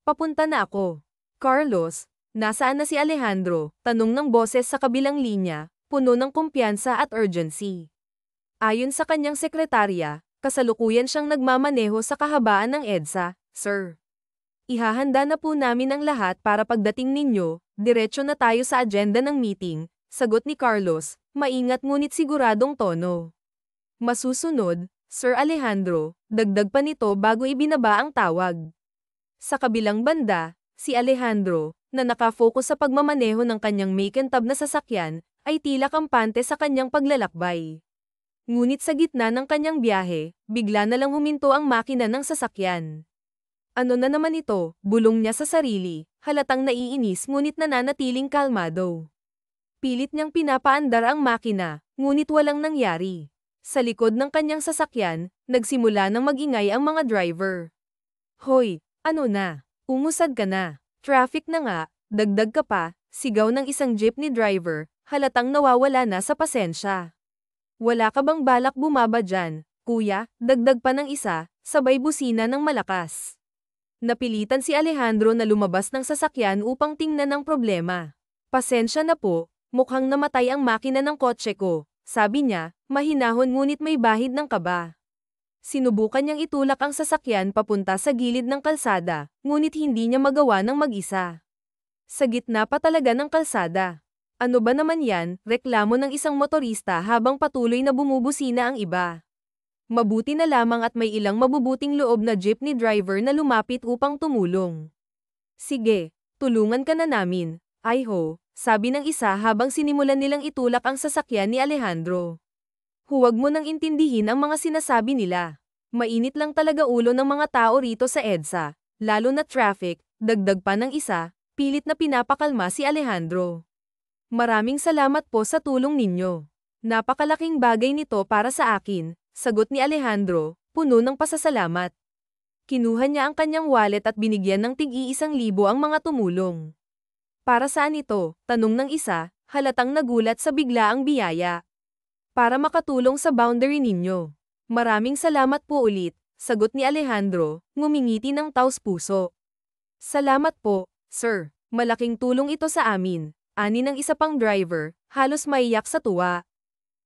papunta na ako. Carlos, nasaan na si Alejandro? Tanong ng boses sa kabilang linya, puno ng kumpiyansa at urgency. Ayon sa kanyang sekretarya, kasalukuyan siyang nagmamaneho sa kahabaan ng EDSA, Sir. Ihahanda na po namin ang lahat para pagdating ninyo, diretso na tayo sa agenda ng meeting, sagot ni Carlos, maingat ngunit siguradong tono. Masusunod, Sir Alejandro, dagdag pa nito bago ibinaba ang tawag. Sa kabilang banda, si Alejandro, na nakafocus sa pagmamaneho ng kanyang makintab na sasakyan, ay tila kampante sa kanyang paglalakbay. Ngunit sa gitna ng kanyang biyahe, bigla na lang huminto ang makina ng sasakyan. Ano na naman ito, bulong niya sa sarili, halatang naiinis ngunit nananatiling kalmado. Pilit niyang pinapaandar ang makina, ngunit walang nangyari. Sa likod ng kanyang sasakyan, nagsimula ng magingay ang mga driver. Hoy, ano na? Umusad ka na. Traffic na nga, dagdag ka pa, sigaw ng isang jeepney driver, halatang nawawala na sa pasensya. Wala ka bang balak bumaba dyan, kuya? Dagdag pa ng isa, sabay busina ng malakas. Napilitan si Alejandro na lumabas ng sasakyan upang tingnan ang problema. Pasensya na po, mukhang namatay ang makina ng kotse ko, sabi niya, mahinahon ngunit may bahid ng kaba. Sinubukan niyang itulak ang sasakyan papunta sa gilid ng kalsada, ngunit hindi niya magawa ng mag-isa. Sa gitna pa talaga ng kalsada. Ano ba naman yan, reklamo ng isang motorista habang patuloy na bumubusina ang iba. Mabuti na lamang at may ilang mabubuting loob na jeepney driver na lumapit upang tumulong. Sige, tulungan ka na namin, ay ho, sabi ng isa habang sinimulan nilang itulak ang sasakyan ni Alejandro. Huwag mo nang intindihin ang mga sinasabi nila. Mainit lang talaga ulo ng mga tao rito sa EDSA, lalo na traffic, dagdag pa ng isa, pilit na pinapakalma si Alejandro. Maraming salamat po sa tulong ninyo. Napakalaking bagay nito para sa akin, sagot ni Alejandro, puno ng pasasalamat. Kinuha niya ang kanyang wallet at binigyan ng tig-1,000 ang mga tumulong. Para saan ito? Tanong ng isa, halatang nagulat sa biglaang biyaya. Para makatulong sa boundary ninyo. Maraming salamat po ulit, sagot ni Alejandro, ngumingiti ng taos-puso. Salamat po, sir. Malaking tulong ito sa amin, ani ng isa pang driver, halos maiyak sa tuwa.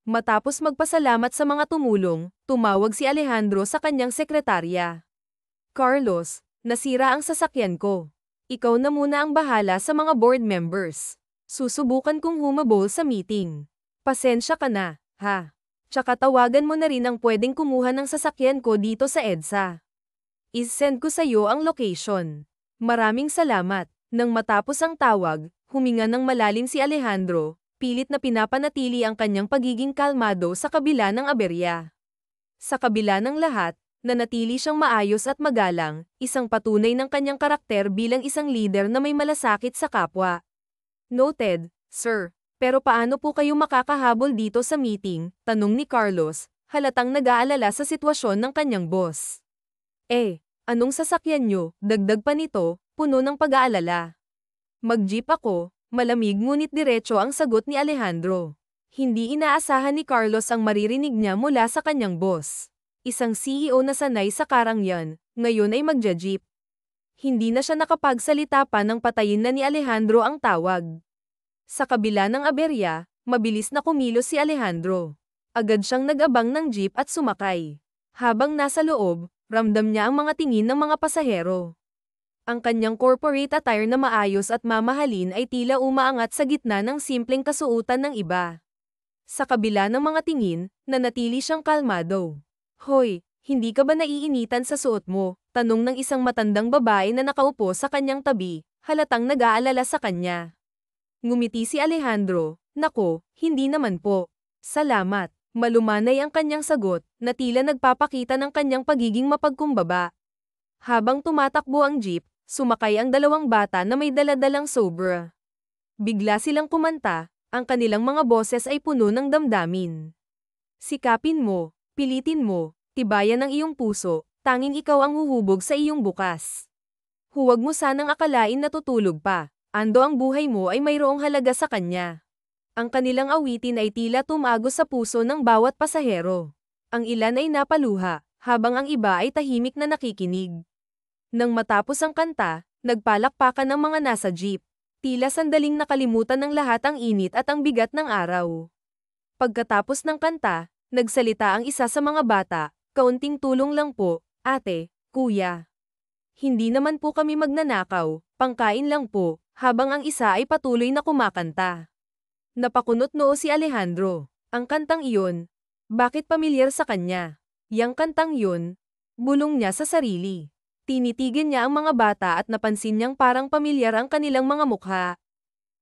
Matapos magpasalamat sa mga tumulong, tumawag si Alejandro sa kanyang sekretarya. Carlos, nasira ang sasakyan ko. Ikaw na muna ang bahala sa mga board members. Susubukan kong humabol sa meeting. Pasensya ka na, ha? Tsaka tawagan mo na rin ang pwedeng kumuha ng sasakyan ko dito sa EDSA. I-send ko sa iyo ang location. Maraming salamat. Nang matapos ang tawag, huminga ng malalim si Alejandro, pilit na pinapanatili ang kanyang pagiging kalmado sa kabila ng aberya. Sa kabila ng lahat, nanatili siyang maayos at magalang, isang patunay ng kanyang karakter bilang isang leader na may malasakit sa kapwa. Noted, sir. Pero paano po kayo makakahabol dito sa meeting? Tanong ni Carlos, halatang nag-aalala sa sitwasyon ng kanyang boss. Anong sasakyan nyo? Dagdag pa nito, puno ng pag-aalala. Mag-jeep ako, malamig ngunit diretso ang sagot ni Alejandro. Hindi inaasahan ni Carlos ang maririnig niya mula sa kanyang boss. Isang CEO na sanay sa karangyan, ngayon ay magja-jeep. Hindi na siya nakapagsalita pa nang patayin na ni Alejandro ang tawag. Sa kabila ng aberya, mabilis na kumilos si Alejandro. Agad siyang nag-abang ng jeep at sumakay. Habang nasa loob, ramdam niya ang mga tingin ng mga pasahero. Ang kanyang corporate attire na maayos at mamahalin ay tila umaangat sa gitna ng simpleng kasuotan ng iba. Sa kabila ng mga tingin, nanatili siyang kalmado. Hoy, hindi ka ba naiinitan sa suot mo? Tanong ng isang matandang babae na nakaupo sa kanyang tabi, halatang nag-aalala sa kanya. Ngumiti si Alejandro, nako, hindi naman po. Salamat. Malumanay ang kanyang sagot, na tila nagpapakita ng kanyang pagiging mapagkumbaba. Habang tumatakbo ang jeep, sumakay ang dalawang bata na may daladalang sobra. Bigla silang kumanta, ang kanilang mga boses ay puno ng damdamin. Sikapin mo, pilitin mo, tibayan ang iyong puso, tanging ikaw ang huhubog sa iyong bukas. Huwag mo sanang akalain na tutulog pa. Ando ang buhay mo ay mayroong halaga sa kanya. Ang kanilang awitin ay tila tumagos sa puso ng bawat pasahero. Ang ilan ay napaluha, habang ang iba ay tahimik na nakikinig. Nang matapos ang kanta, Nagpalakpakan ng mga nasa jeep. Tila sandaling nakalimutan ng lahat ang init at ang bigat ng araw. Pagkatapos ng kanta, nagsalita ang isa sa mga bata, "Kaunting tulong lang po, ate, kuya. Hindi naman po kami magnanakaw, pangkain lang po," habang ang isa ay patuloy na kumakanta. Napakunot noo si Alejandro. Ang kantang iyon, bakit pamilyar sa kanya? Yang kantang yun, bulong niya sa sarili. Tinitigan niya ang mga bata at napansin niyang parang pamilyar ang kanilang mga mukha.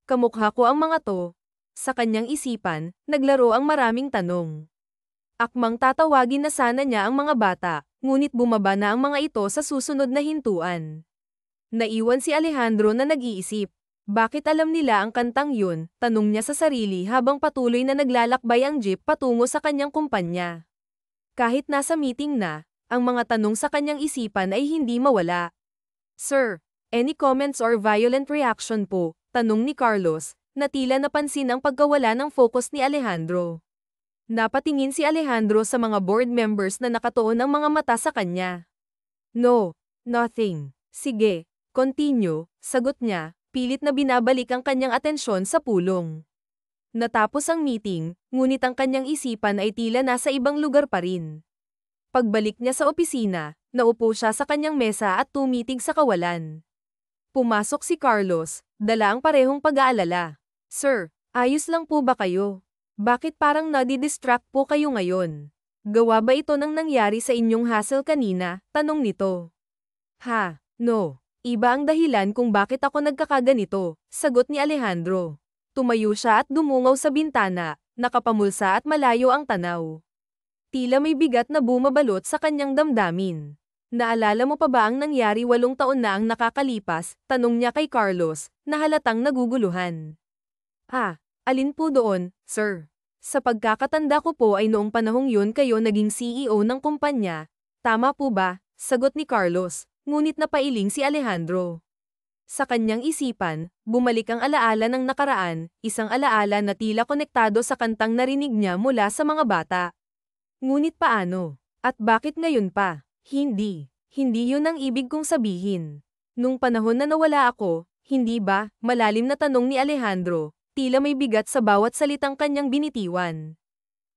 Kamukha ko ang mga to. Sa kanyang isipan, naglaro ang maraming tanong. Akmang tatawagin na sana niya ang mga bata, ngunit bumaba na ang mga ito sa susunod na hintuan. Naiwan si Alejandro na nag-iisip. Bakit alam nila ang kantang yun? Tanong niya sa sarili habang patuloy na naglalakbay ang jeep patungo sa kanyang kumpanya. Kahit nasa meeting na, ang mga tanong sa kanyang isipan ay hindi mawala. "Sir, any comments or violent reaction po?" tanong ni Carlos, na tila napansin ang pagkawala ng focus ni Alejandro. Napatingin si Alejandro sa mga board members na nakatuon ang mga mata sa kanya. "No, nothing. Sige, continue," sagot niya, pilit na binabalik ang kanyang atensyon sa pulong. Natapos ang meeting, ngunit ang kanyang isipan ay tila nasa ibang lugar pa rin. Pagbalik niya sa opisina, naupo siya sa kanyang mesa at tumitig sa kawalan. Pumasok si Carlos, dala ang parehong pag-aalala. "Sir, ayos lang po ba kayo? Bakit parang nadi-distract po kayo ngayon? Gawa ba ito ng nangyari sa inyong hassle kanina?" tanong nito. "Ha, no. Iba ang dahilan kung bakit ako nagkakaganito," sagot ni Alejandro. Tumayo siya at dumungaw sa bintana, nakapamulsa at malayo ang tanaw. Tila may bigat na bumabalot sa kanyang damdamin. "Naalala mo pa ba ang nangyari 8 taon na ang nakakalipas?" tanong niya kay Carlos, na halatang naguguluhan. "Ah, alin po doon, sir? Sa pagkakatanda ko po ay noong panahong yun kayo naging CEO ng kumpanya. Tama po ba?" sagot ni Carlos, ngunit napailing si Alejandro. Sa kanyang isipan, bumalik ang alaala ng nakaraan, isang alaala na tila konektado sa kantang narinig niya mula sa mga bata. Ngunit paano? At bakit ngayon pa? Hindi yun ang ibig kong sabihin. Nung panahon na nawala ako, hindi ba? Malalim na tanong ni Alejandro, tila may bigat sa bawat salitang kanyang binitiwan.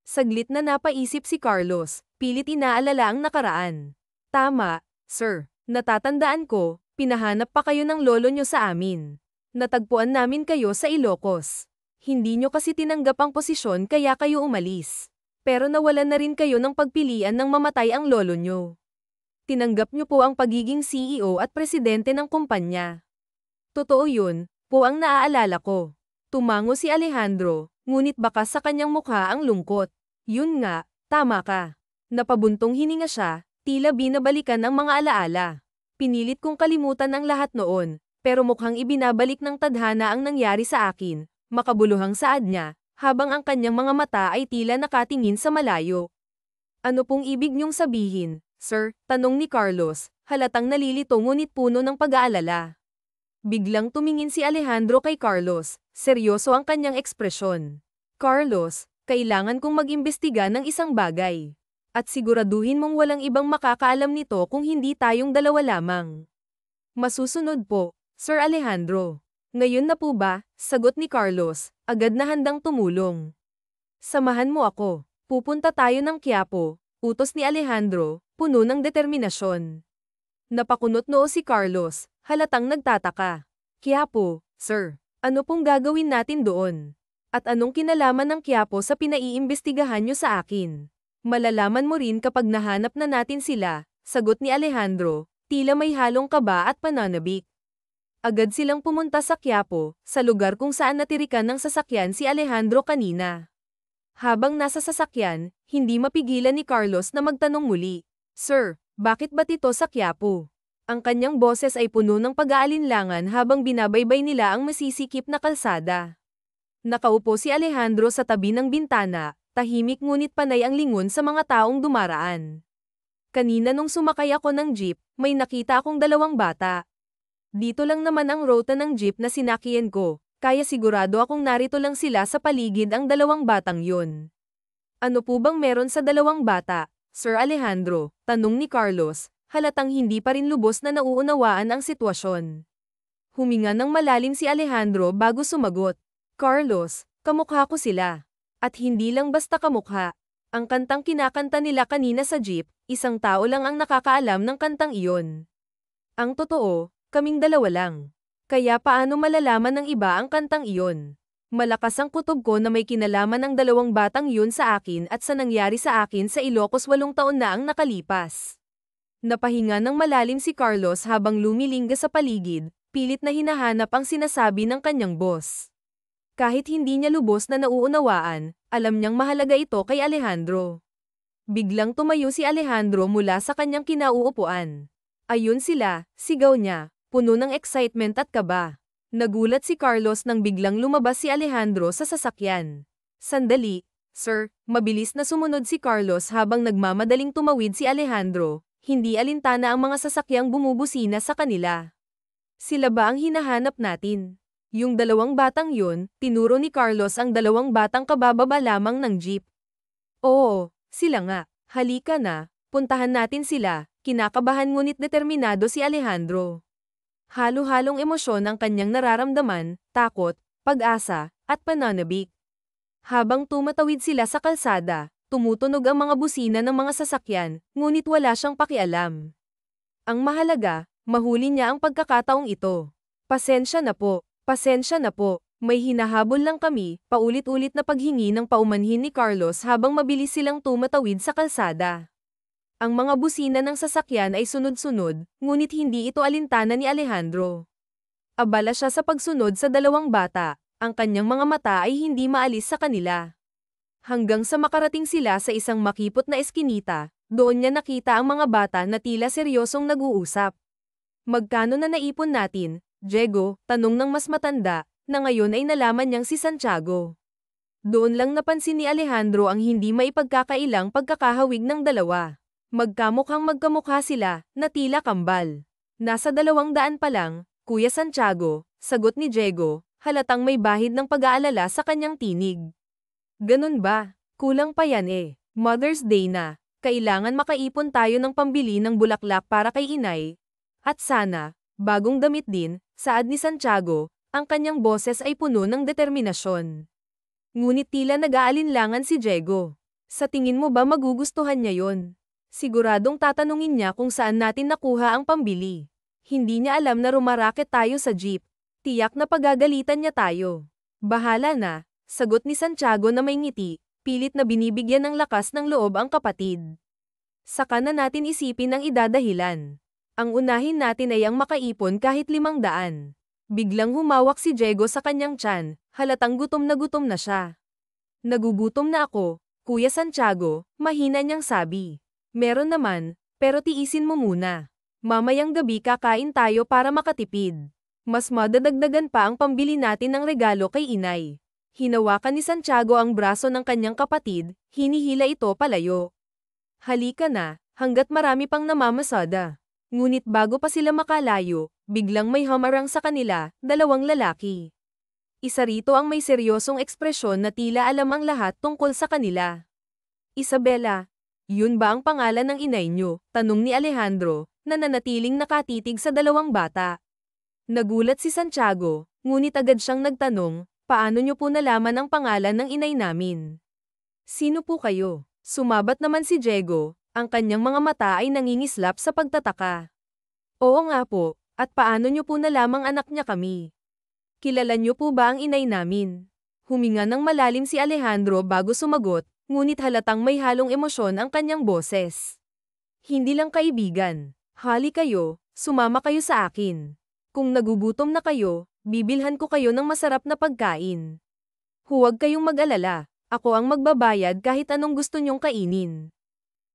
Saglit na napaisip si Carlos, pilit inaalala ang nakaraan. "Tama, sir. Natatandaan ko, pinahanap pa kayo ng lolo nyo sa amin. Natagpuan namin kayo sa Ilocos. Hindi nyo kasi tinanggap ang posisyon kaya kayo umalis. Pero nawalan na rin kayo ng pagpilian ng mamatay ang lolo nyo. Tinanggap nyo po ang pagiging CEO at presidente ng kumpanya." "Totoo yun, po ang naaalala ko." Tumango si Alejandro, ngunit bakas sa kanyang mukha ang lungkot. "Yun nga, tama ka." Napabuntong hininga siya, tila binabalikan ang mga alaala. "Pinilit kong kalimutan ang lahat noon, pero mukhang ibinabalik ng tadhana ang nangyari sa akin," makabuluhang saad niya, habang ang kanyang mga mata ay tila nakatingin sa malayo. "Ano pong ibig niyong sabihin, sir?" tanong ni Carlos, halatang nalilito ngunit puno ng pag-aalala. Biglang tumingin si Alejandro kay Carlos, seryoso ang kanyang ekspresyon. "Carlos, kailangan kong mag-imbestiga ng isang bagay. At siguraduhin mong walang ibang makakaalam nito kung hindi tayong dalawa lamang." "Masusunod po, Sir Alejandro." "Ngayon na po ba?" sagot ni Carlos, agad na handang tumulong. "Samahan mo ako. Pupunta tayo ng Quiapo," utos ni Alejandro, puno ng determinasyon. Napakunot noo si Carlos, halatang nagtataka. "Quiapo, sir? Ano pong gagawin natin doon? At anong kinalaman ng Quiapo sa pinaiimbestigahan nyo sa akin?" "Malalaman mo rin kapag nahanap na natin sila," sagot ni Alejandro, tila may halong kaba at pananabik. Agad silang pumunta sa Quiapo, sa lugar kung saan natirikan ng sasakyan si Alejandro kanina. Habang nasa sasakyan, hindi mapigilan ni Carlos na magtanong muli. "Sir, bakit ba ito sa Quiapo?" Ang kanyang boses ay puno ng pag-aalinlangan habang binabaybay nila ang masisikip na kalsada. Nakaupo si Alejandro sa tabi ng bintana, tahimik ngunit panay ang lingon sa mga taong dumaraan. "Kanina nung sumakay ako ng jeep, may nakita akong 2 bata. Dito lang naman ang ruta ng jeep na sinakyan ko, kaya sigurado akong narito lang sila sa paligid ang 2 batang yun." "Ano po bang meron sa 2 bata, Sir Alejandro?" tanong ni Carlos, halatang hindi pa rin lubos na nauunawaan ang sitwasyon. Huminga ng malalim si Alejandro bago sumagot. Carlos, kamukha ko sila. At hindi lang basta kamukha. Ang kantang kinakanta nila kanina sa jeep, isang tao lang ang nakakaalam ng kantang iyon. Ang totoo, kaming dalawa lang. Kaya paano malalaman ng iba ang kantang iyon? Malakas ang kutob ko na may kinalaman ng dalawang batang yun sa akin at sa nangyari sa akin sa Ilocos 8 taon na ang nakalipas. Napahinga ng malalim si Carlos habang lumilingga sa paligid, pilit na hinahanap ang sinasabi ng kanyang boss. Kahit hindi niya lubos na nauunawaan, alam niyang mahalaga ito kay Alejandro. Biglang tumayo si Alejandro mula sa kanyang kinauupuan. Ayun sila, sigaw niya, puno ng excitement at kaba. Nagulat si Carlos nang biglang lumabas si Alejandro sa sasakyan. Sandali, sir, mabilis na sumunod si Carlos habang nagmamadaling tumawid si Alejandro, hindi alintana ang mga sasakyang bumubusina sa kanila. Sila ba ang hinahanap natin? Yung dalawang batang yun, tinuro ni Carlos ang dalawang batang kabababa lamang ng jeep. Oo, sila nga. Halika na, puntahan natin sila. Kinakabahan ngunit determinado si Alejandro. Halo-halong emosyon ang kanyang nararamdaman, takot, pag-asa, at pananabik. Habang tumatawid sila sa kalsada, tumutunog ang mga busina ng mga sasakyan, ngunit wala siyang pakialam. Ang mahalaga, mahuli niya ang pagkakataong ito. Pasensya na po, may hinahabol lang kami, paulit-ulit na paghingi ng paumanhin ni Carlos habang mabilis silang tumatawid sa kalsada. Ang mga busina ng sasakyan ay sunod-sunod, ngunit hindi ito alintana ni Alejandro. Abala siya sa pagsunod sa dalawang bata, ang kanyang mga mata ay hindi maalis sa kanila. Hanggang sa makarating sila sa isang makipot na eskinita, doon niya nakita ang mga bata na tila seryosong nag-uusap. Magkano na naipon natin, Diego? Tanong ng mas matanda, na ngayon ay nalaman niyang si Santiago. Doon lang napansin ni Alejandro ang hindi maipagkakailang pagkakahawig ng dalawa. Magkamukhang magkamukha sila, na tila kambal. Nasa 200 pa lang, Kuya Santiago, sagot ni Diego, halatang may bahid ng pag-aalala sa kanyang tinig. Ganun ba? Kulang pa yan eh. Mother's Day na, kailangan makaipon tayo ng pambili ng bulaklak para kay inay. At sana, bagong damit din, saad ni Santiago, ang kanyang boses ay puno ng determinasyon. Ngunit tila nag-aalinlangan si Diego. Sa tingin mo ba magugustuhan niya yon? Siguradong tatanungin niya kung saan natin nakuha ang pambili. Hindi niya alam na rumaraket tayo sa jeep. Tiyak na pagagalitan niya tayo. Bahala na, sagot ni Santiago na may ngiti, pilit na binibigyan ng lakas ng loob ang kapatid. Saka na natin isipin ang idadahilan. Ang unahin natin ay ang makaipon kahit 500. Biglang humawak si Diego sa kanyang tiyan, halatang gutom na siya. Nagugutom na ako, Kuya Santiago, mahina niyang sabi. Meron naman, pero tiisin mo muna. Mamayang gabi kakain tayo para makatipid. Mas madadagdagan pa ang pambili natin ng regalo kay inay. Hinawakan ni Santiago ang braso ng kanyang kapatid, hinihila ito palayo. Halika na, hanggat marami pang namamasada. Ngunit bago pa sila makalayo, biglang may hamarang sa kanila, 2 lalaki. Isa rito ang may seryosong ekspresyon na tila alam ang lahat tungkol sa kanila. Isabela, yun ba ang pangalan ng inay niyo? Tanong ni Alejandro, na nanatiling nakatitig sa 2 bata. Nagulat si Santiago, ngunit agad siyang nagtanong, paano niyo po nalaman ang pangalan ng inay namin? Sino po kayo? Sumabat naman si Diego, ang kanyang mga mata ay nangingislap sa pagtataka. Oo nga po, at paano niyo po nalamang anak niya kami? Kilala niyo po ba ang inay namin? Huminga ng malalim si Alejandro bago sumagot, ngunit halatang may halong emosyon ang kanyang boses. Hindi lang kaibigan. Hali kayo, sumama kayo sa akin. Kung nagugutom na kayo, bibilhan ko kayo ng masarap na pagkain. Huwag kayong mag-alala, ako ang magbabayad kahit anong gusto niyong kainin.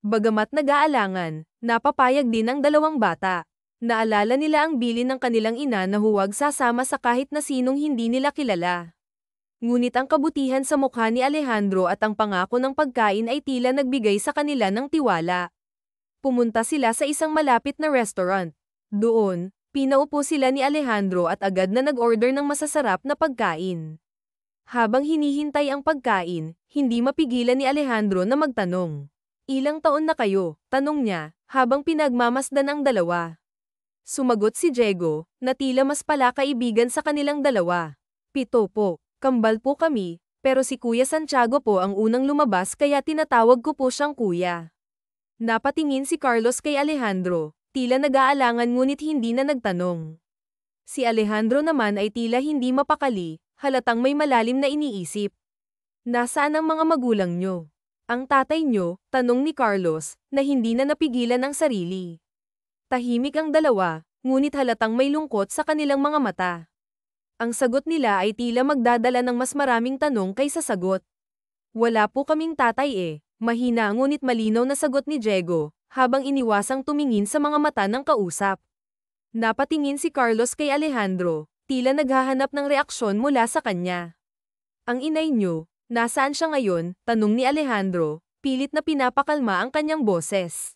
Bagamat nag-aalangan, napapayag din ang 2 bata. Naalala nila ang bilin ng kanilang ina na huwag sasama sa kahit na sinong hindi nila kilala. Ngunit ang kabutihan sa mukha ni Alejandro at ang pangako ng pagkain ay tila nagbigay sa kanila ng tiwala. Pumunta sila sa isang malapit na restaurant. Doon, pinaupo sila ni Alejandro at agad na nag-order ng masasarap na pagkain. Habang hinihintay ang pagkain, hindi mapigilan ni Alejandro na magtanong. Ilang taon na kayo? Tanong niya, habang pinagmamasdan ang dalawa. Sumagot si Diego, na tila mas pala kaibigan sa kanilang dalawa. 7 po, kambal po kami, pero si Kuya Santiago po ang unang lumabas kaya tinatawag ko po siyang kuya. Napatingin si Carlos kay Alejandro, tila nag-aalangan ngunit hindi na nagtanong. Si Alejandro naman ay tila hindi mapakali, halatang may malalim na iniisip. Nasaan ang mga magulang nyo? Ang tatay nyo, tanong ni Carlos, na hindi na napigilan ang sarili. Tahimik ang dalawa, ngunit halatang may lungkot sa kanilang mga mata. Ang sagot nila ay tila magdadala ng mas maraming tanong kaysa sagot. Wala po kaming tatay eh, mahina ngunit malinaw na sagot ni Diego, habang iniwasang tumingin sa mga mata ng kausap. Napatingin si Carlos kay Alejandro, tila naghahanap ng reaksyon mula sa kanya. Ang inay nyo, nasaan siya ngayon? Tanong ni Alejandro, pilit na pinapakalma ang kanyang boses.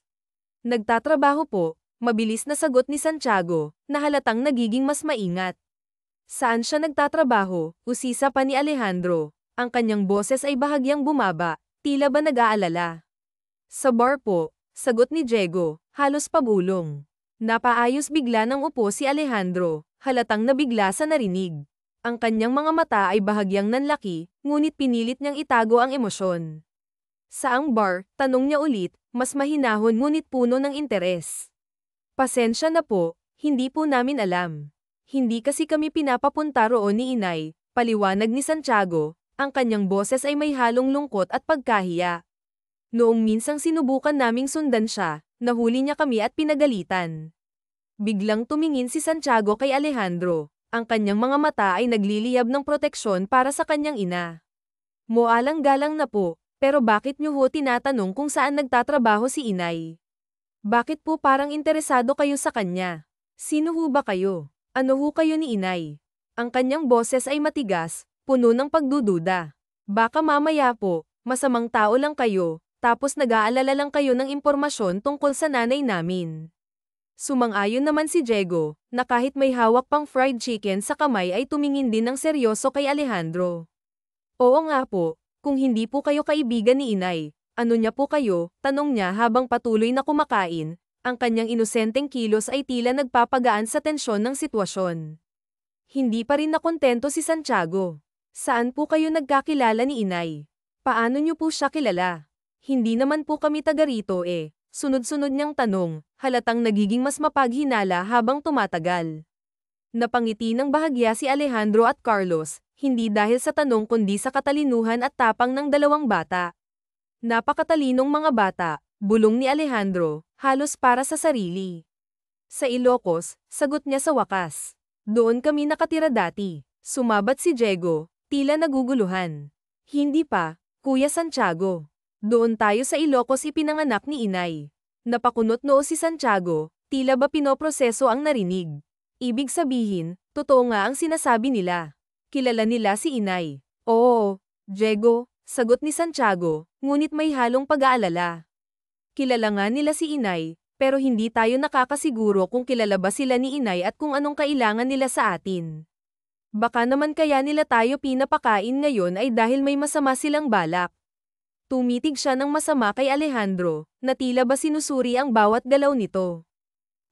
Nagtatrabaho po, mabilis na sagot ni Santiago, na halatang nagiging mas maingat. Saan siya nagtatrabaho? Usisa pa ni Alejandro. Ang kanyang boses ay bahagyang bumaba, tila ba nag-aalala. Sa bar po, sagot ni Diego, halos pabulong. Napaayos bigla ng upo si Alejandro, halatang nabigla sa narinig. Ang kanyang mga mata ay bahagyang nanlaki, ngunit pinilit niyang itago ang emosyon. Saang bar? Tanong niya ulit, mas mahinahon ngunit puno ng interes. Pasensya na po, hindi po namin alam. Hindi kasi kami pinapapunta roon ni inay, paliwanag ni Santiago, ang kanyang boses ay may halong lungkot at pagkahiya. Noong minsang sinubukan naming sundan siya, nahuli niya kami at pinagalitan. Biglang tumingin si Santiago kay Alejandro, ang kanyang mga mata ay nagliliyab ng proteksyon para sa kanyang ina. Moalang-galang na po, pero bakit niyo ho tinatanong kung saan nagtatrabaho si inay? Bakit po parang interesado kayo sa kanya? Sino ho ba kayo? Ano ho kayo ni inay? Ang kanyang boses ay matigas, puno ng pagdududa. Baka mamaya po, masamang tao lang kayo, tapos nag-aalala lang kayo ng impormasyon tungkol sa nanay namin. Sumang-ayon naman si Diego, na kahit may hawak pang fried chicken sa kamay ay tumingin din ng seryoso kay Alejandro. Oo nga po, kung hindi po kayo kaibigan ni inay, ano niya po kayo? Tanong niya habang patuloy na kumakain, ang kanyang inosenteng kilos ay tila nagpapagaan sa tensyon ng sitwasyon. Hindi pa rin nakontento si Santiago. Saan po kayo nagkakilala ni inay? Paano niyo po siya kilala? Hindi naman po kami taga rito eh. Sunod-sunod niyang tanong, halatang nagiging mas mapaghinala habang tumatagal. Napangiti ng bahagya si Alejandro at Carlos, hindi dahil sa tanong kundi sa katalinuhan at tapang ng dalawang bata. Napakatalinong mga bata, bulong ni Alejandro, halos para sa sarili. Sa Ilocos, sagot niya sa wakas. Doon kami nakatira dati. Sumabat si Diego, tila naguguluhan. Hindi pa, Kuya Santiago. Doon tayo sa Ilocos ipinanganak ni inay. Napakunot noo si Santiago, tila ba pinoproseso ang narinig. Ibig sabihin, totoo nga ang sinasabi nila. Kilala nila si inay. Oo, Diego, sagot ni Santiago, ngunit may halong pag-aalala. Kilala nga nila si inay, pero hindi tayo nakakasiguro kung kilala ba sila ni inay at kung anong kailangan nila sa atin. Baka naman kaya nila tayo pinapakain ngayon ay dahil may masama silang balak. Tumitig siya ng masama kay Alejandro, na tila ba sinusuri ang bawat galaw nito.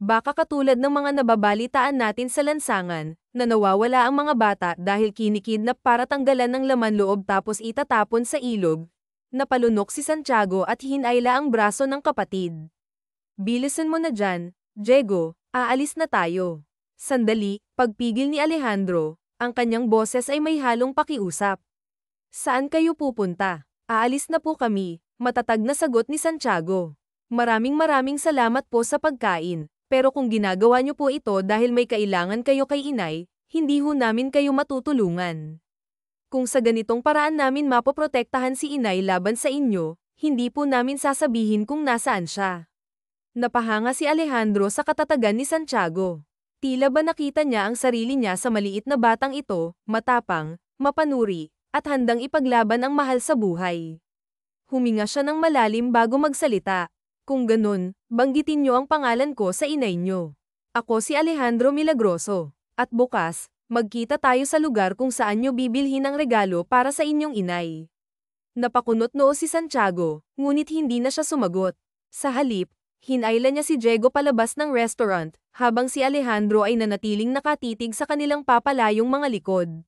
Baka katulad ng mga nababalitaan natin sa lansangan, na nawawala ang mga bata dahil kinikidnap para tanggalan ng laman loob tapos itatapon sa ilog. Napalunok si Santiago at hinayla ang braso ng kapatid. Bilisan mo na dyan, Diego, aalis na tayo. Sandali, pagpigil ni Alejandro, ang kanyang boses ay may halong pakiusap. Saan kayo pupunta? Aalis na po kami, matatag na sagot ni Santiago. Maraming salamat po sa pagkain. Pero kung ginagawa niyo po ito dahil may kailangan kayo kay inay, hindi ho namin kayo matutulungan. Kung sa ganitong paraan namin mapoprotektahan si inay laban sa inyo, hindi po namin sasabihin kung nasaan siya. Napahanga si Alejandro sa katatagan ni Santiago. Tila ba nakita niya ang sarili niya sa maliit na batang ito, matapang, mapanuri, at handang ipaglaban ang mahal sa buhay. Huminga siya ng malalim bago magsalita. Kung ganun, banggitin niyo ang pangalan ko sa inay niyo. Ako si Alejandro Milagroso. At bukas, magkita tayo sa lugar kung saan niyo bibilhin ang regalo para sa inyong inay. Napakunot noo si Santiago, ngunit hindi na siya sumagot. Sa halip, Hinayla niya si Diego palabas ng restaurant, habang si Alejandro ay nanatiling nakatitig sa kanilang papalayong mga likod.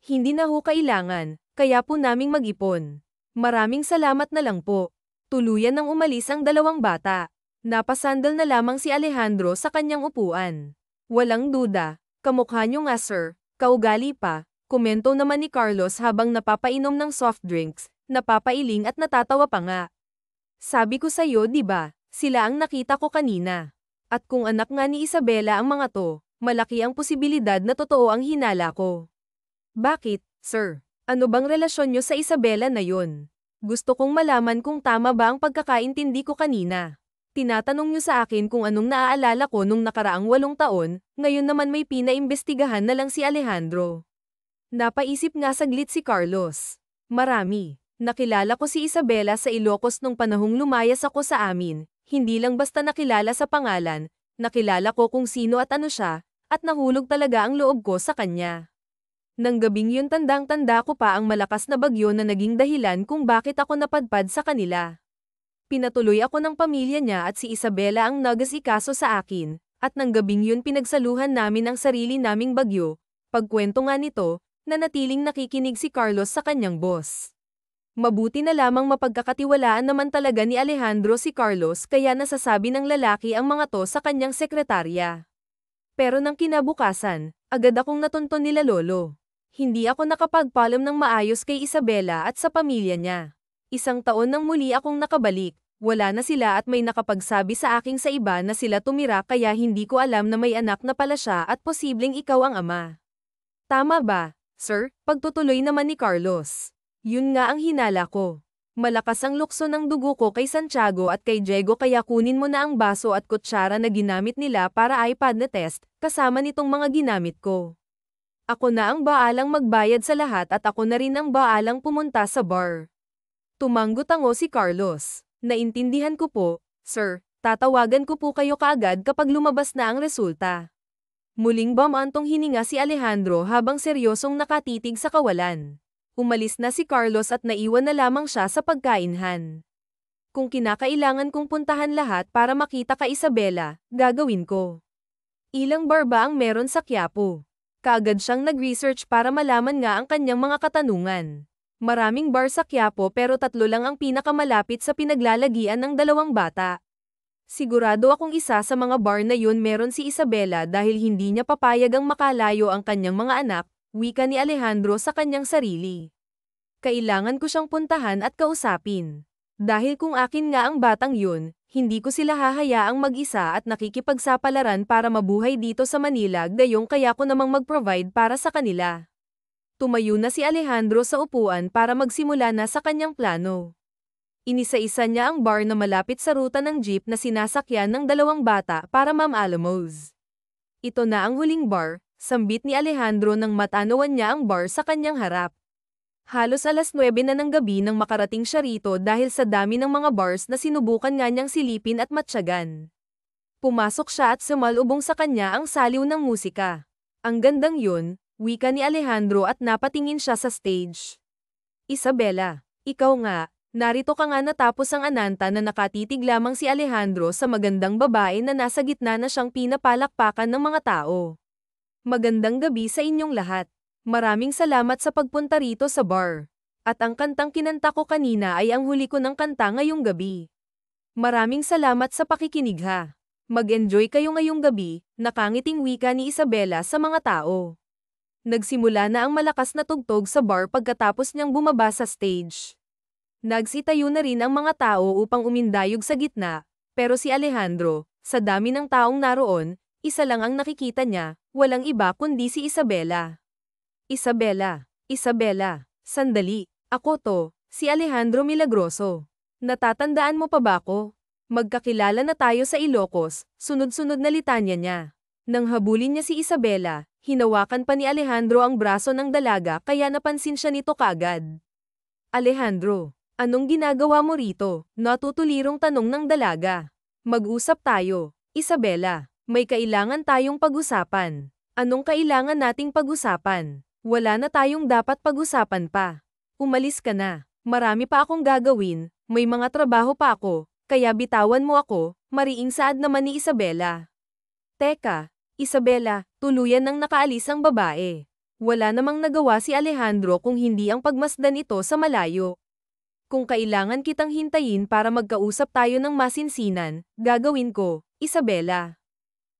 Hindi na ho kailangan, kaya po naming mag-ipon. Maraming salamat na lang po. Tuluyan nang umalis ang dalawang bata. Napasandal na lamang si Alejandro sa kanyang upuan. Walang duda, kamukha niyo nga sir, kaugali pa, komento naman ni Carlos habang napapainom ng soft drinks, napapailing at natatawa pa nga. Sabi ko sa'yo di ba, sila ang nakita ko kanina. At kung anak nga ni Isabela ang mga to, malaki ang posibilidad na totoo ang hinala ko. Bakit, sir? Ano bang relasyon niyo sa Isabela na yun? Gusto kong malaman kung tama ba ang pagkakaintindi ko kanina. Tinatanong niyo sa akin kung anong naaalala ko nung nakaraang 8 taon, ngayon naman may pinaimbestigahan na lang si Alejandro. Napaisip nga saglit si Carlos. Marami. Nakilala ko si Isabela sa Ilocos nung panahong lumayas ako sa amin, hindi lang basta nakilala sa pangalan, nakilala ko kung sino at ano siya, at nahulog talaga ang loob ko sa kanya. Nang gabing yun tandang-tanda ko pa ang malakas na bagyo na naging dahilan kung bakit ako napadpad sa kanila. Pinatuloy ako ng pamilya niya at si Isabela ang nag-asikaso sa akin, at nang gabing yun pinagsaluhan namin ang sarili naming bagyo. Pagkwento nga nito, nanatiling nakikinig si Carlos sa kanyang boss. Mabuti na lamang mapagkakatiwalaan naman talaga ni Alejandro si Carlos kaya nasasabi ng lalaki ang mga to sa kanyang sekretarya. Pero nang kinabukasan, agad akong natunton nila lolo. Hindi ako nakapagpaalam ng maayos kay Isabela at sa pamilya niya. 1 taon nang muli akong nakabalik, wala na sila at may nakapagsabi sa akin sa iba na sila tumira kaya hindi ko alam na may anak na pala siya at posibleng ikaw ang ama. Tama ba, sir? Pagtutuloy naman ni Carlos. Yun nga ang hinala ko. Malakas ang lukso ng dugo ko kay Santiago at kay Diego kaya kunin mo na ang baso at kutsara na ginamit nila para iPad na test, kasama nitong mga ginamit ko. Ako na ang baalang magbayad sa lahat at ako na rin ang baalang pumunta sa bar. Tumanggo-tango si Carlos. Naintindihan ko po, sir, tatawagan ko po kayo kaagad kapag lumabas na ang resulta. Muling bumantong hininga si Alejandro habang seryosong nakatitig sa kawalan. Umalis na si Carlos at naiwan na lamang siya sa pagkainhan. Kung kinakailangan kong puntahan lahat para makita ka Isabela, gagawin ko. Ilang bar ba ang meron sa Quiapo? Kaagad siyang nag-research para malaman nga ang kanyang mga katanungan. Maraming bar sa Quiapo pero 3 lang ang pinakamalapit sa pinaglalagian ng 2 bata. Sigurado akong isa sa mga bar na yun meron si Isabela dahil hindi niya papayag ang makalayo ang kanyang mga anak, wika ni Alejandro sa kanyang sarili. Kailangan ko siyang puntahan at kausapin. Dahil kung akin nga ang batang yun, hindi ko sila hahayaang mag-isa at nakikipagsapalaran para mabuhay dito sa Manila gayong kaya ko namang mag-provide para sa kanila. Tumayo na si Alejandro sa upuan para magsimula na sa kanyang plano. Inisa-isa niya ang bar na malapit sa ruta ng jeep na sinasakyan ng 2 bata para Ma'am Alamos. Ito na ang huling bar. Sambit ni Alejandro nang matanawan niya ang bar sa kanyang harap. Halos 9:00 na ng gabi nang makarating siya rito dahil sa dami ng mga bars na sinubukan nga niyang silipin at matyagan. Pumasok siya at sumalubong sa kanya ang saliw ng musika. Ang gandang yun, wika ni Alejandro at napatingin siya sa stage. Isabela, ikaw nga, narito ka nga natapos ang ananta na nakatitig lamang si Alejandro sa magandang babae na nasa gitna na siyang pinapalakpakan ng mga tao. Magandang gabi sa inyong lahat. Maraming salamat sa pagpunta rito sa bar. At ang kantang kinanta ko kanina ay ang huli ko ng kanta ngayong gabi. Maraming salamat sa pakikinig ha. Mag-enjoy kayo ngayong gabi, nakangiting wika ni Isabela sa mga tao. Nagsimula na ang malakas na tugtog sa bar pagkatapos niyang bumaba sa stage. Nagsitayo na rin ang mga tao upang umindayog sa gitna, pero si Alejandro, sa dami ng taong naroon, isa lang ang nakikita niya, walang iba kundi si Isabela. Isabela, Isabela, sandali, ako to, si Alejandro Milagroso. Natatandaan mo pa ba ako? Magkakilala na tayo sa Ilocos, sunod-sunod na litanya niya. Nang habulin niya si Isabela, hinawakan pa ni Alejandro ang braso ng dalaga kaya napansin siya nito kaagad. Alejandro, anong ginagawa mo rito? Natutulirong tanong ng dalaga. Mag-usap tayo, Isabela. May kailangan tayong pag-usapan. Anong kailangan nating pag-usapan? Wala na tayong dapat pag-usapan pa. Umalis ka na. Marami pa akong gagawin, may mga trabaho pa ako, Kaya bitawan mo ako, mariing saad naman ni Isabela. Teka, Isabela, tuluyan nang nakaalis ang babae. Wala namang nagawa si Alejandro kung hindi ang pagmasdan ito sa malayo. Kung kailangan kitang hintayin para magkausap tayo ng masinsinan, gagawin ko, Isabela.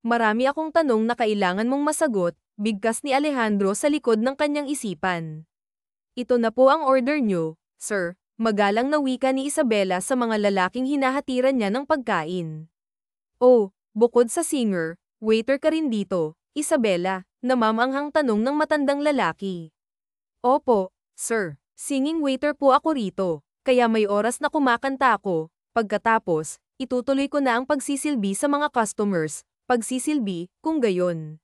Marami akong tanong na kailangan mong masagot, bigkas ni Alejandro sa likod ng kanyang isipan. Ito na po ang order nyo, sir. Magalang na wika ni Isabela sa mga lalaking hinahatiran niya ng pagkain. Oh, bukod sa singer, waiter ka rin dito, Isabela, namamanghang tanong ng matandang lalaki. Opo, sir, singing waiter po ako rito, kaya may oras na kumakanta ako, pagkatapos, itutuloy ko na ang pagsisilbi sa mga customers, pagsisilbi, kung gayon.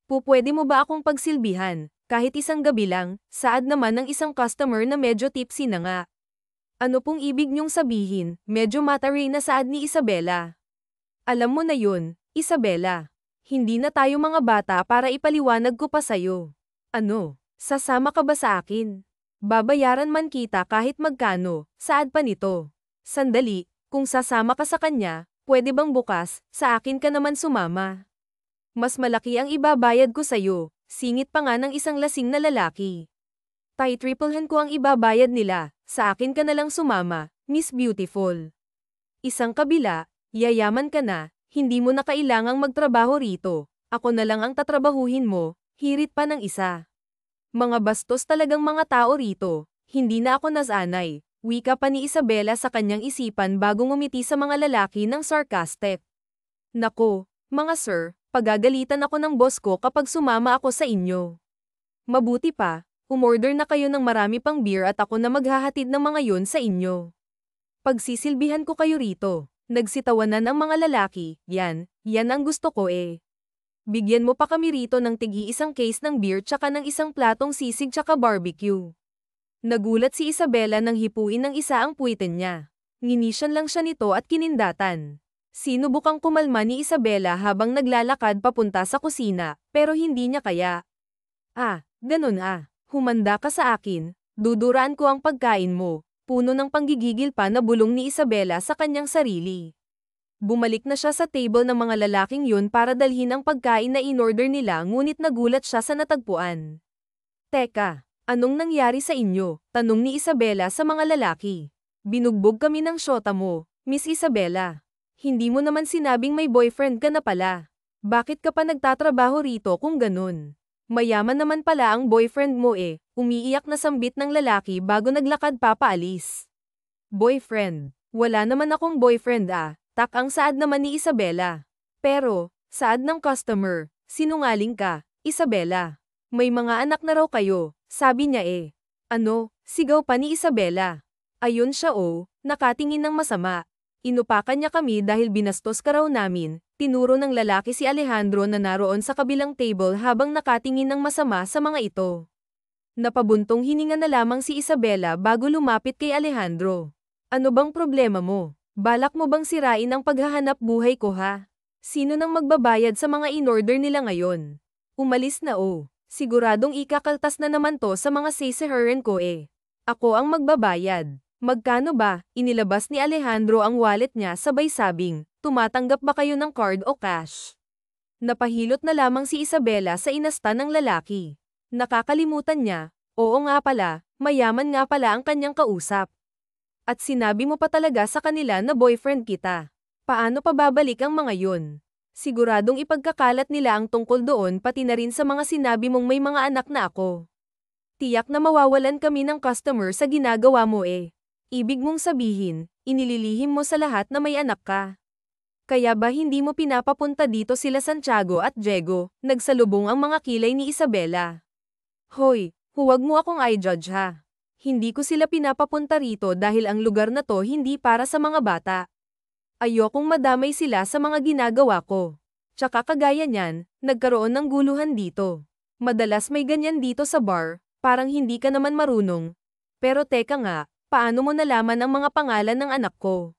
Pupwede mo ba akong pagsilbihan, kahit isang gabi lang, saad naman ng isang customer na medyo tipsy na nga. Ano pong ibig niyong sabihin, medyo mataray na saad ni Isabela. Alam mo na yun, Isabela. Hindi na tayo mga bata para ipaliwanag ko pa sayo. Ano, sasama ka ba sa akin? Babayaran man kita kahit magkano, saad pa nito. Sandali, kung sasama ka sa kanya, pwede bang bukas, sa akin ka naman sumama? Mas malaki ang ibabayad ko sayo, singit pa nga ng isang lasing na lalaki. Triplehan ko ang ibabayad nila, sa akin ka nalang sumama, Miss Beautiful. Isang kabila, yayaman ka na, hindi mo na kailangang magtrabaho rito, ako na lang ang tatrabahuhin mo, hirit pa ng isa. Mga bastos talagang mga tao rito, hindi na ako nasanay, wika pa ni Isabela sa kanyang isipan bago ngumiti sa mga lalaki ng sarcastic. Nako, mga sir, pagagalitan ako ng boss ko kapag sumama ako sa inyo. Mabuti pa, umorder na kayo ng marami pang beer at ako na maghahatid ng mga yun sa inyo. Pagsisilbihan ko kayo rito. Nagsitawanan ang mga lalaki, yan ang gusto ko eh. Bigyan mo pa kami rito ng tig-iisang case ng beer tsaka ng isang platong sisig tsaka barbecue. Nagulat si Isabela nang hipuin ng isa ang puwitin niya. Nginisyan lang siya nito at kinindatan. Sinubukang kumalma ni Isabela habang naglalakad papunta sa kusina, pero hindi niya kaya. Ganun humanda ka sa akin, duduraan ko ang pagkain mo. Puno ng panggigigil pa na bulong ni Isabela sa kanyang sarili. Bumalik na siya sa table ng mga lalaking yun para dalhin ang pagkain na in-order nila ngunit nagulat siya sa natagpuan. Teka, anong nangyari sa inyo? Tanong ni Isabela sa mga lalaki. Binugbog kami ng syota mo, Miss Isabela. Hindi mo naman sinabing may boyfriend ka na pala. Bakit ka pa nagtatrabaho rito kung ganun? Mayaman naman pala ang boyfriend mo eh, umiiyak na sambit ng lalaki bago naglakad papaalis. Boyfriend? Wala naman akong boyfriend tak ang saad naman ni Isabela. Pero, saad ng customer, sinungaling ka, Isabela. May mga anak na raw kayo, sabi niya eh. Ano, sigaw pa ni Isabela. Ayun siya nakatingin ng masama. Inupakan niya kami dahil binastos ka raw namin, tinuro ng lalaki si Alejandro na naroon sa kabilang table habang nakatingin ng masama sa mga ito. Napabuntong hininga na lamang si Isabela bago lumapit kay Alejandro. Ano bang problema mo? Balak mo bang sirain ang paghahanap buhay ko ha? Sino nang magbabayad sa mga in-order nila ngayon? Umalis na siguradong ikakaltas na naman to sa mga sisihirin ko eh. Ako ang magbabayad. Magkano ba? Inilabas ni Alejandro ang wallet niya sabay sabing, tumatanggap ba kayo ng card o cash? Napahilot na lamang si Isabela sa inasta ng lalaki. Nakakalimutan niya, oo nga pala, mayaman nga pala ang kanyang kausap. At sinabi mo pa talaga sa kanila na boyfriend kita. Paano pa babalik ang mga yun? Siguradong ipagkakalat nila ang tungkol doon pati na rin sa mga sinabi mong may mga anak na ako. Tiyak na mawawalan kami ng customer sa ginagawa mo eh. Ibig mong sabihin, inililihim mo sa lahat na may anak ka. Kaya ba hindi mo pinapapunta dito sila Santiago at Diego? Nagsalubong ang mga kilay ni Isabela. Hoy, huwag mo akong i-judge ha. Hindi ko sila pinapapunta rito dahil ang lugar na to hindi para sa mga bata. Ayokong madamay sila sa mga ginagawa ko. Tsaka kagaya niyan, nagkaroon ng guluhan dito. Madalas may ganyan dito sa bar, parang hindi ka naman marunong. Pero teka nga, paano mo nalaman ang mga pangalan ng anak ko?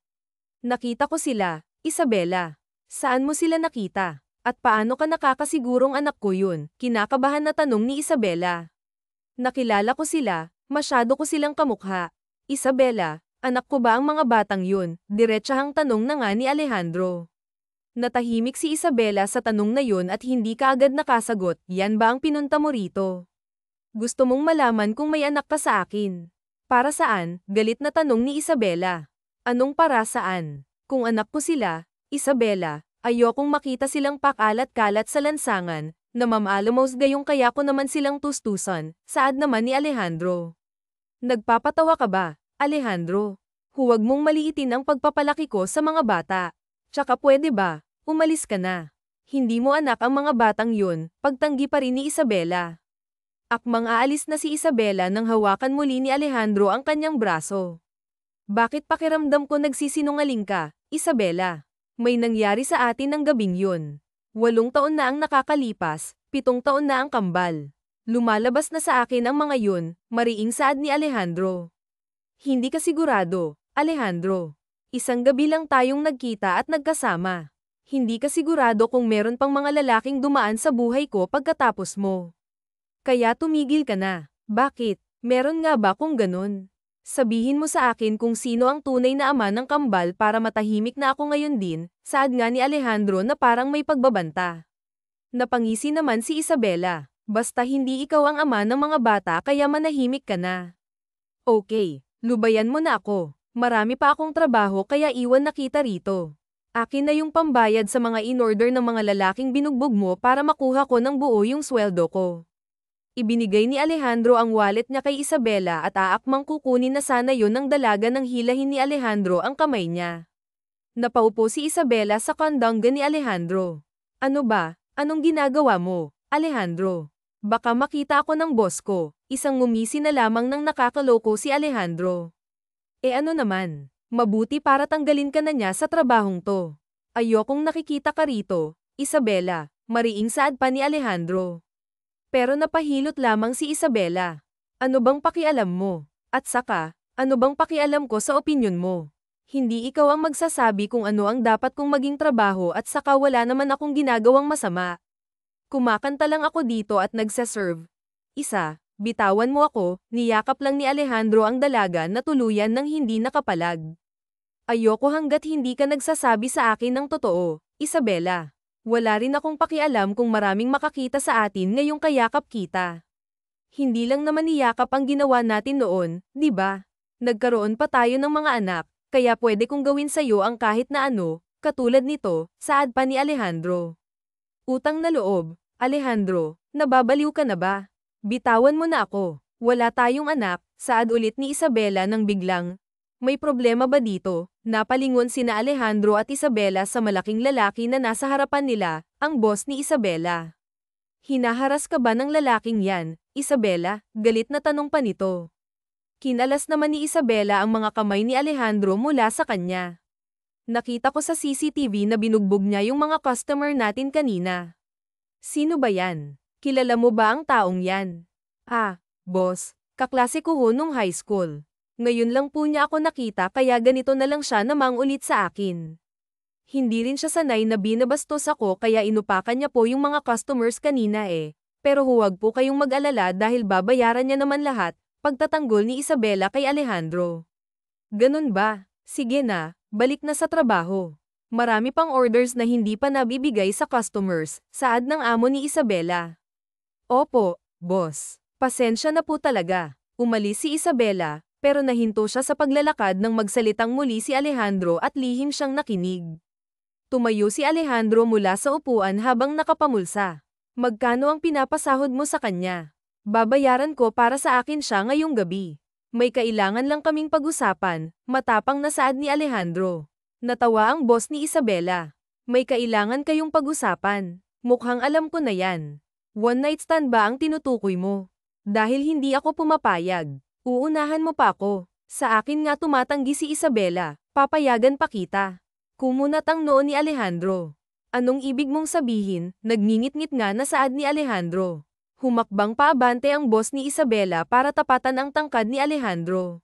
Nakita ko sila, Isabela. Saan mo sila nakita? At paano ka nakakasigurong anak ko yun? Kinakabahan na tanong ni Isabela. Nakilala ko sila, masyado ko silang kamukha. Isabela, Anak ko ba ang mga batang yun? Diretsahang tanong na nga ni Alejandro. Natahimik si Isabela sa tanong na yun at hindi kaagad nakasagot. Yan ba ang pinunta mo rito? Gusto mong malaman kung may anak ka sa akin? Para saan? Galit na tanong ni Isabela. Anong para saan? Kung anak ko sila, Isabela, ayokong makita silang pakalat-kalat sa lansangan, na mamaalamos gayong kaya ko naman silang tustusan, saad naman ni Alejandro. Nagpapatawa ka ba, Alejandro? Huwag mong maliitin ang pagpapalaki ko sa mga bata. Tsaka pwede ba, umalis ka na. Hindi mo anak ang mga batang yun, pagtanggi pa rin ni Isabela. Akmang aalis na si Isabela nang hawakan muli ni Alejandro ang kanyang braso. Bakit pakiramdam ko nagsisinungaling ka, Isabela? May nangyari sa atin ng gabing yun. 8 taon na ang nakakalipas, 7 taon na ang kambal. Lumalabas na sa akin ang mga yun, mariing saad ni Alejandro. Hindi ka sigurado, Alejandro. Isang gabi lang tayong nagkita at nagkasama. Hindi ka sigurado kung meron pang mga lalaking dumaan sa buhay ko pagkatapos mo. Kaya tumigil ka na. Bakit? Meron nga ba kung ganun? Sabihin mo sa akin kung sino ang tunay na ama ng kambal para matahimik na ako ngayon din, saad nga ni Alejandro na parang may pagbabanta. Napangisi naman si Isabela. Basta hindi ikaw ang ama ng mga bata kaya manahimik ka na. Okay, lubayan mo na ako. Marami pa akong trabaho kaya iwan na kita rito. Akin na yung pambayad sa mga in-order ng mga lalaking binugbog mo para makuha ko ng buo yung sweldo ko. Ibinigay ni Alejandro ang wallet niya kay Isabela at aakmang kukunin na sana yun ng dalaga nang hilahin ni Alejandro ang kamay niya. Napaupo si Isabela sa kandangga ni Alejandro. Ano ba? Anong ginagawa mo, Alejandro? Baka makita ako ng boss ko. Isang ngumisi na lamang nang nakakaloko si Alejandro. Ano naman? Mabuti para tanggalin ka na niya sa trabahong to. Ayokong nakikita ka rito, Isabela, mariing saad pa ni Alejandro. Pero napahilot lamang si Isabela. Ano bang pakialam mo? At saka, ano bang pakialam ko sa opinyon mo? Hindi ikaw ang magsasabi kung ano ang dapat kong maging trabaho at saka wala naman akong ginagawang masama. Kumakanta lang ako dito at nagsaserve. Bitawan mo ako, niyakap lang ni Alejandro ang dalaga na tuluyan ng hindi nakapalag. Ayoko hanggat hindi ka nagsasabi sa akin ng totoo, Isabela. Wala rin akong pakialam kung maraming makakita sa atin ngayong kayakap kita. Hindi lang naman niyakap ang ginawa natin noon, di ba? Nagkaroon pa tayo ng mga anak, kaya pwede kong gawin sa'yo ang kahit na ano, katulad nito, saad pa ni Alejandro. Utang na loob, Alejandro, nababaliw ka na ba? Bitawan mo na ako. Wala tayong anak, saad ulit ni Isabela nang biglang, may problema ba dito? Napalingon sina Alejandro at Isabela sa malaking lalaki na nasa harapan nila, ang boss ni Isabela. Hinaharas ka ba ng lalaking yan, Isabela? Galit na tanong pa nito. Kinalas naman ni Isabela ang mga kamay ni Alejandro mula sa kanya. Nakita ko sa CCTV na binugbog niya yung mga customer natin kanina. Sino ba yan? Kilala mo ba ang taong yan? Boss, kaklase ko ho nung high school. Ngayon lang po niya ako nakita kaya ganito na lang siya namang ulit sa akin. Hindi rin siya sanay na binabastos ako kaya inupakan niya po yung mga customers kanina Pero huwag po kayong mag-alala dahil babayaran niya naman lahat, pagtatanggol ni Isabela kay Alejandro. Ganun ba? Sige na, balik na sa trabaho. Marami pang orders na hindi pa nabibigay sa customers, saad ng amo ni Isabela. Opo, boss. Pasensya na po talaga. Umalis si Isabela. Pero nahinto siya sa paglalakad nang magsalitang muli si Alejandro at lihim siyang nakinig. Tumayo si Alejandro mula sa upuan habang nakapamulsa. Magkano ang pinapasahod mo sa kanya? Babayaran ko para sa akin siya ngayong gabi. May kailangan lang kaming pag-usapan, matapang na saad ni Alejandro. Natawa ang boss ni Isabela. May kailangan kayong pag-usapan. Mukhang alam ko na yan. One night stand ba ang tinutukoy mo? Dahil hindi ako pumapayag. Uunahan mo pa ako. Sa akin nga tumatanggi si Isabela, papayagan pa kita. Kumunat ang noo ni Alejandro. Anong ibig mong sabihin? Nagngingit-ngit nga na saad ni Alejandro. Humakbang paabante ang boss ni Isabela para tapatan ang tangkad ni Alejandro.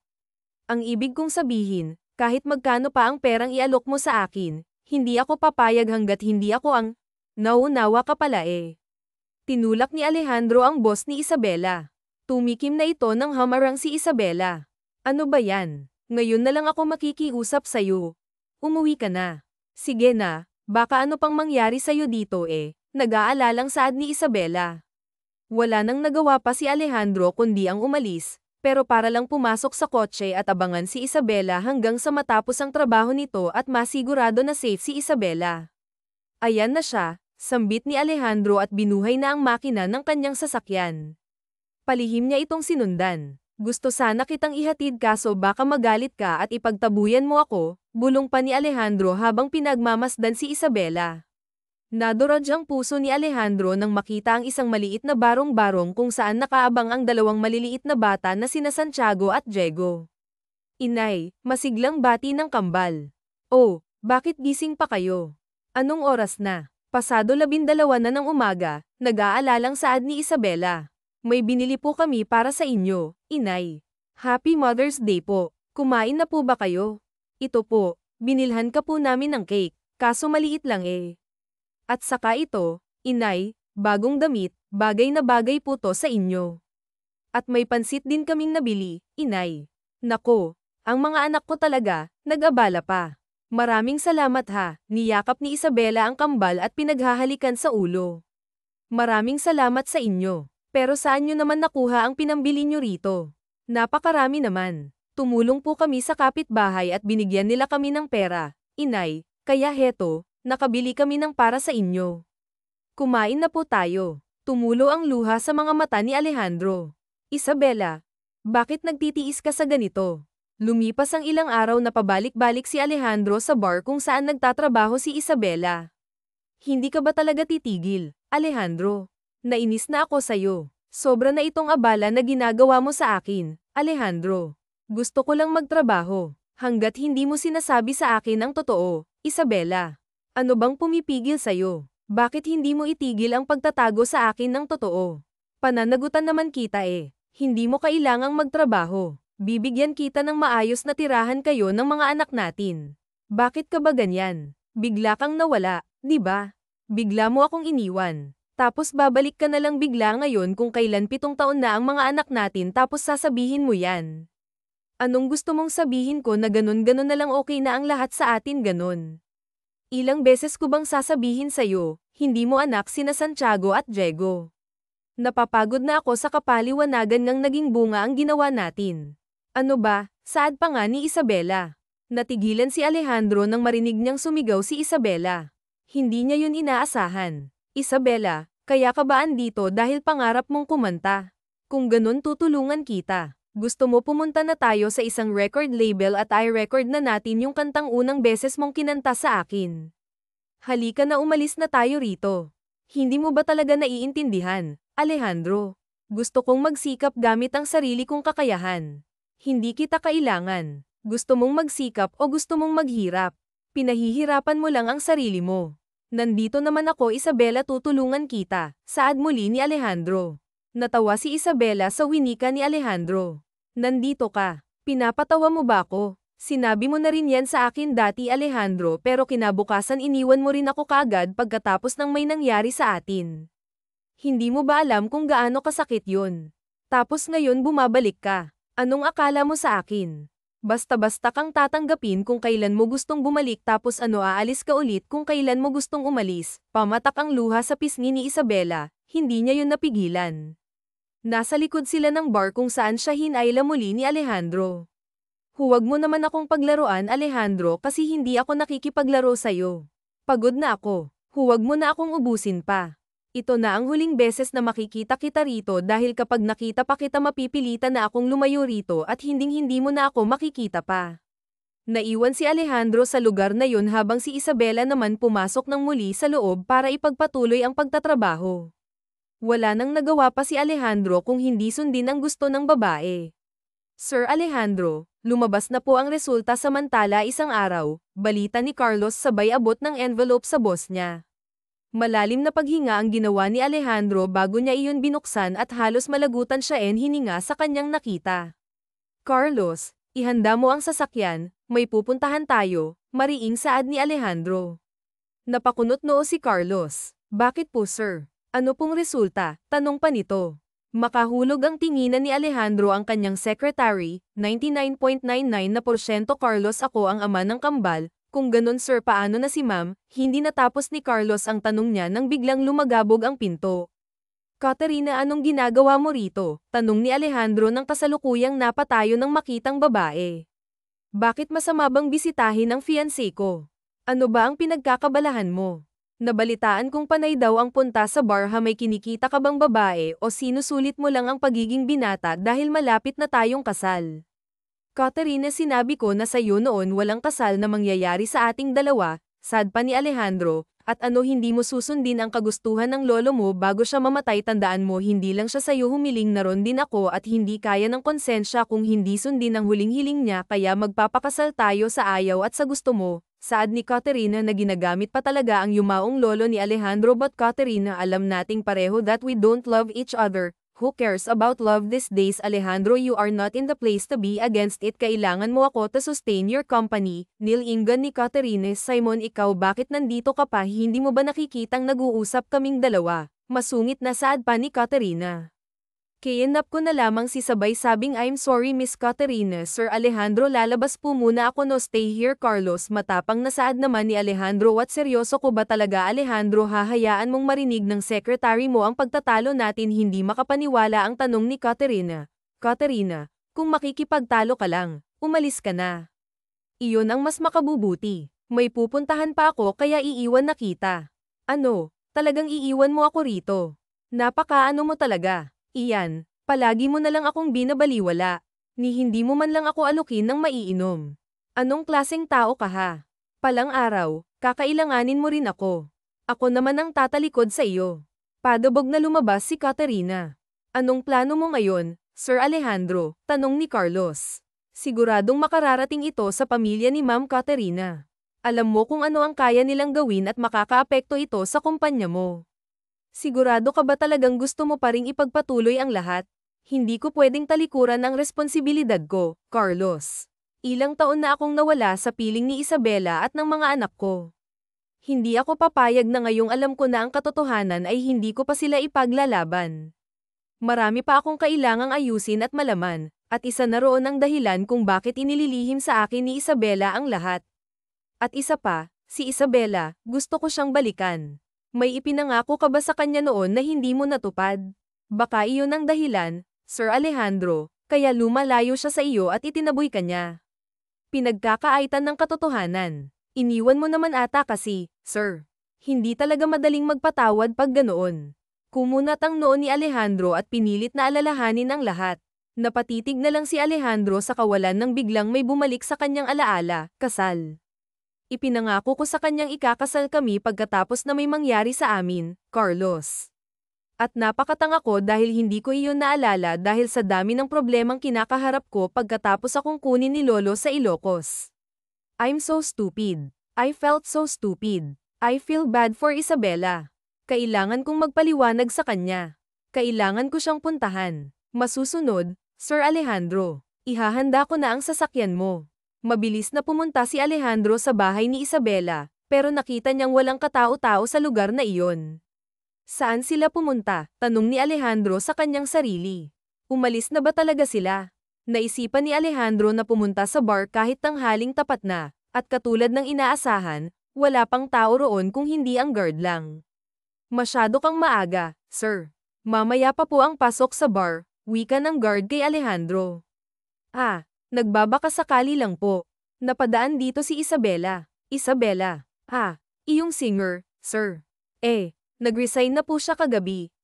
Ang ibig kong sabihin, kahit magkano pa ang perang ialok mo sa akin, hindi ako papayag hanggat hindi ako ang... Naunawa ka pala Tinulak ni Alejandro ang boss ni Isabela. Tumikim na ito ng hamarang si Isabela. Ano ba yan? Ngayon na lang ako makikiusap sa'yo. Umuwi ka na. Sige na, baka ano pang mangyari sa'yo dito eh, nag-aalalang saad ni Isabela. Wala nang nagawa pa si Alejandro kundi ang umalis, pero para lang pumasok sa kotse at abangan si Isabela hanggang sa matapos ang trabaho nito at masigurado na safe si Isabela. Ayan na siya, sambit ni Alejandro at binuhay na ang makina ng kanyang sasakyan. Palihim niya itong sinundan. Gusto sana kitang ihatid kaso baka magalit ka at ipagtabuyan mo ako, bulong pa ni Alejandro habang pinagmamasdan si Isabela. Nadurog ang puso ni Alejandro nang makita ang isang maliit na barong-barong kung saan nakaabang ang dalawang maliliit na bata na sina Santiago at Diego. Inay, masiglang bati ng kambal. Oh, bakit gising pa kayo? Anong oras na? Pasado 12 na ng umaga, nag-aalalang saad ni Isabela. May binili po kami para sa inyo, inay. Happy Mother's Day po. Kumain na po ba kayo? Ito po, binilhan ka po namin ng cake, kaso maliit lang eh. At saka ito, inay, bagong damit, bagay na bagay po to sa inyo. At may pansit din kaming nabili, inay. Nako, ang mga anak ko talaga, nag-abala pa. Maraming salamat ha, niyakap ni Isabela ang kambal at pinaghahalikan sa ulo. Maraming salamat sa inyo. Pero saan nyo naman nakuha ang pinambili nyo rito? Napakarami naman. Tumulong po kami sa kapitbahay at binigyan nila kami ng pera, inay, kaya heto, nakabili kami ng para sa inyo. Kumain na po tayo. Tumulo ang luha sa mga mata ni Alejandro. Isabela, bakit nagtitiis ka sa ganito? Lumipas ang ilang araw na pabalik-balik si Alejandro sa bar kung saan nagtatrabaho si Isabela. Hindi ka ba talaga titigil, Alejandro? Nainis na ako sa'yo. Sobra na itong abala na ginagawa mo sa akin, Alejandro. Gusto ko lang magtrabaho. Hanggat hindi mo sinasabi sa akin ang totoo, Isabela. Ano bang pumipigil sa'yo? Bakit hindi mo itigil ang pagtatago sa akin ng totoo? Pananagutan naman kita eh. Hindi mo kailangang magtrabaho. Bibigyan kita ng maayos na tirahan kayo ng mga anak natin. Bakit ka ba ganyan? Bigla kang nawala, di ba? Bigla mo akong iniwan. Tapos babalik ka na lang bigla ngayon kung kailan 7 taon na ang mga anak natin tapos sasabihin mo yan. Anong gusto mong sabihin ko na ganun-ganun na lang okay na ang lahat sa atin ganun? Ilang beses ko bang sasabihin sa'yo, hindi mo anak sina Santiago at Diego. Napapagod na ako sa kapaliwanagan ng naging bunga ang ginawa natin. Ano ba, saad pa nga ni Isabela. Natigilan si Alejandro nang marinig niyang sumigaw si Isabela. Hindi niya yun inaasahan. Isabela, kaya ka ba andito dahil pangarap mong kumanta? Kung ganun tutulungan kita. Gusto mo pumunta na tayo sa isang record label at i-record na natin yung kantang unang beses mong kinanta sa akin. Halika na umalis na tayo rito. Hindi mo ba talaga naiintindihan, Alejandro? Gusto kong magsikap gamit ang sarili kong kakayahan. Hindi kita kailangan. Gusto mong magsikap o gusto mong maghirap? Pinahihirapan mo lang ang sarili mo. Nandito naman ako Isabela tutulungan kita, saad muli ni Alejandro. Natawa si Isabela sa winika ni Alejandro. Nandito ka. Pinapatawa mo ba ako? Sinabi mo na rin yan sa akin dati Alejandro pero kinabukasan iniwan mo rin ako kaagad pagkatapos ng may nangyari sa atin. Hindi mo ba alam kung gaano kasakit yun? Tapos ngayon bumabalik ka. Anong akala mo sa akin? Basta-basta kang tatanggapin kung kailan mo gustong bumalik tapos aalis ka ulit kung kailan mo gustong umalis. Pamatak ang luha sa pisngi ni Isabela, hindi niya yun napigilan. Nasa likod sila ng bar kung saan siya hinayla muli ni Alejandro. Huwag mo naman akong paglaruan Alejandro kasi hindi ako nakikipaglaro sa'yo. Pagod na ako. Huwag mo na akong ubusin pa. Ito na ang huling beses na makikita kita rito dahil kapag nakita pa kita mapipilitan na akong lumayo rito at hinding-hindi mo na ako makikita pa. Naiwan si Alejandro sa lugar na yun habang si Isabela naman pumasok ng muli sa loob para ipagpatuloy ang pagtatrabaho. Wala nang nagawa pa si Alejandro kung hindi sundin ang gusto ng babae. Sir Alejandro, lumabas na po ang resulta samantala isang araw, balita ni Carlos sabay abot ng envelope sa boss niya. Malalim na paghinga ang ginawa ni Alejandro bago niya iyon binuksan at halos malagutan siya hininga sa kanyang nakita. Carlos, ihanda mo ang sasakyan, may pupuntahan tayo, mariing saad ni Alejandro. Napakunot noo si Carlos. Bakit po sir? Ano pong resulta? Tanong pa nito. Makahulog ang tinginan ni Alejandro ang kanyang secretary, 99.99% Carlos ako ang ama ng kambal, kung ganun sir paano na si ma'am, hindi natapos ni Carlos ang tanong niya nang biglang lumagabog ang pinto. Katerina anong ginagawa mo rito? Tanong ni Alejandro nang kasalukuyang napatayo ng makitang babae. Bakit masama bang bisitahin ang fiancé ko? Ano ba ang pinagkakabalahan mo? Nabalitaan kung panay daw ang punta sa bar ha may kinikita ka bang babae o sinusulit mo lang ang pagiging binata dahil malapit na tayong kasal? Katerina sinabi ko na sa'yo noon walang kasal na mangyayari sa ating dalawa, sad pa ni Alejandro, at ano hindi mo susundin ang kagustuhan ng lolo mo bago siya mamatay tandaan mo hindi lang siya sa'yo humiling na ron din ako at hindi kaya ng konsensya kung hindi sundin ang huling hiling niya kaya magpapakasal tayo sa ayaw at sa gusto mo. Saad ni Katerina na ginagamit pa talaga ang yumaong lolo ni Alejandro but Katerina alam nating pareho that we don't love each other. Who cares about love these days Alejandro you are not in the place to be against it kailangan mo ako to sustain your company. Nilingan ni Katerina Simon ikaw bakit nandito ka pa hindi mo ba nakikitang nag-uusap kaming dalawa? Masungit na saad pa ni Katerina. Kayanap ko na lamang si sabay sabing I'm sorry Miss Katerina Sir Alejandro lalabas po muna ako no stay here Carlos matapang na saad naman ni Alejandro at seryoso ko ba talaga Alejandro hahayaan mong marinig ng secretary mo ang pagtatalo natin hindi makapaniwala ang tanong ni Katerina. Katerina, kung makikipagtalo ka lang, umalis ka na. Iyon ang mas makabubuti. May pupuntahan pa ako kaya iiwan na kita. Ano, talagang iiwan mo ako rito? Napakaano mo talaga. Iyan, palagi mo na lang akong binabaliwala. Ni hindi mo man lang ako alukin ng maiinom. Anong klaseng tao ka ha? Palang araw, kakailanganin mo rin ako. Ako naman ang tatalikod sa iyo. Padabog na lumabas si Katerina. Anong plano mo ngayon, Sir Alejandro? Tanong ni Carlos. Siguradong makararating ito sa pamilya ni Ma'am Katerina. Alam mo kung ano ang kaya nilang gawin at makakaapekto ito sa kumpanya mo. Sigurado ka ba talagang gusto mo pa ring ipagpatuloy ang lahat? Hindi ko pwedeng talikuran ang responsibilidad ko, Carlos. Ilang taon na akong nawala sa piling ni Isabela at ng mga anak ko. Hindi ako papayag na ngayong alam ko na ang katotohanan ay hindi ko pa sila ipaglalaban. Marami pa akong kailangang ayusin at malaman, at isa na roon ang dahilan kung bakit inililihim sa akin ni Isabela ang lahat. At isa pa, si Isabela, gusto ko siyang balikan. May ipinangako ka ba sa kanya noon na hindi mo natupad? Baka iyon ang dahilan, Sir Alejandro, kaya lumalayo siya sa iyo at itinaboy ka niya. Pinagkakaaitan ng katotohanan. Iniwan mo naman ata kasi, Sir. Hindi talaga madaling magpatawad pag ganoon. Kumunat ang noon ni Alejandro at pinilit na alalahanin ang lahat. Napatitig na lang si Alejandro sa kawalan nang biglang may bumalik sa kanyang alaala, kasal. Ipinangako ko sa kanyang ikakasal kami pagkatapos na may mangyari sa amin, Carlos. At napakatanga ko dahil hindi ko iyon naalala dahil sa dami ng problemang kinakaharap ko pagkatapos akong kunin ni Lolo sa Ilocos. I'm so stupid. I felt so stupid. I feel bad for Isabela. Kailangan kong magpaliwanag sa kanya. Kailangan ko siyang puntahan. Masusunod, Sir Alejandro, ihahanda ko na ang sasakyan mo. Mabilis na pumunta si Alejandro sa bahay ni Isabela, pero nakita niyang walang katao-tao sa lugar na iyon. Saan sila pumunta? Tanong ni Alejandro sa kanyang sarili. Umalis na ba talaga sila? Naisipan ni Alejandro na pumunta sa bar kahit tanghaling tapat na, at katulad ng inaasahan, wala pang tao roon kung hindi ang guard lang. Masyado kang maaga, sir. Mamaya pa po ang pasok sa bar, wika ng guard kay Alejandro. Nagbabaka sakali lang po. Napadaan dito si Isabela. Isabela. Iyong singer, sir. Nag-resign na po siya kagabi.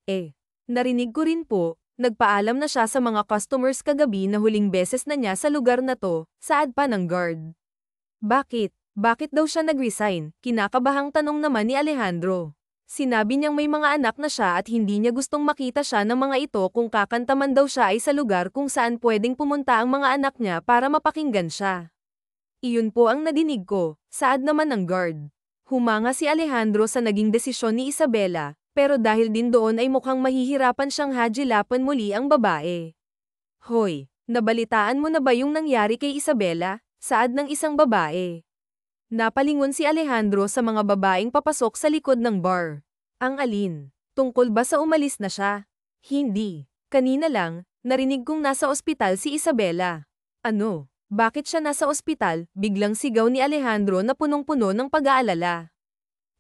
Narinig ko rin po, nagpaalam na siya sa mga customers kagabi na huling beses na niya sa lugar na to, saad pa ng guard. Bakit? Bakit daw siya nag-resign? Kinakabahang tanong naman ni Alejandro. Sinabi niyang may mga anak na siya at hindi niya gustong makita siya ng mga ito kung kakanta man daw siya ay sa lugar kung saan pwedeng pumunta ang mga anak niya para mapakinggan siya. Iyon po ang nadinig ko, saad naman ng guard. Humanga si Alejandro sa naging desisyon ni Isabela, pero dahil din doon ay mukhang mahihirapan siyang hajilapan muli ang babae. Hoy, nabalitaan mo na ba yung nangyari kay Isabela? Saad ng isang babae. Napalingon si Alejandro sa mga babaeng papasok sa likod ng bar. Ang alin? Tungkol ba sa umalis na siya? Hindi. Kanina lang, narinig kong nasa ospital si Isabela. Ano? Bakit siya nasa ospital? Biglang sigaw ni Alejandro na punong-puno ng pag-aalala.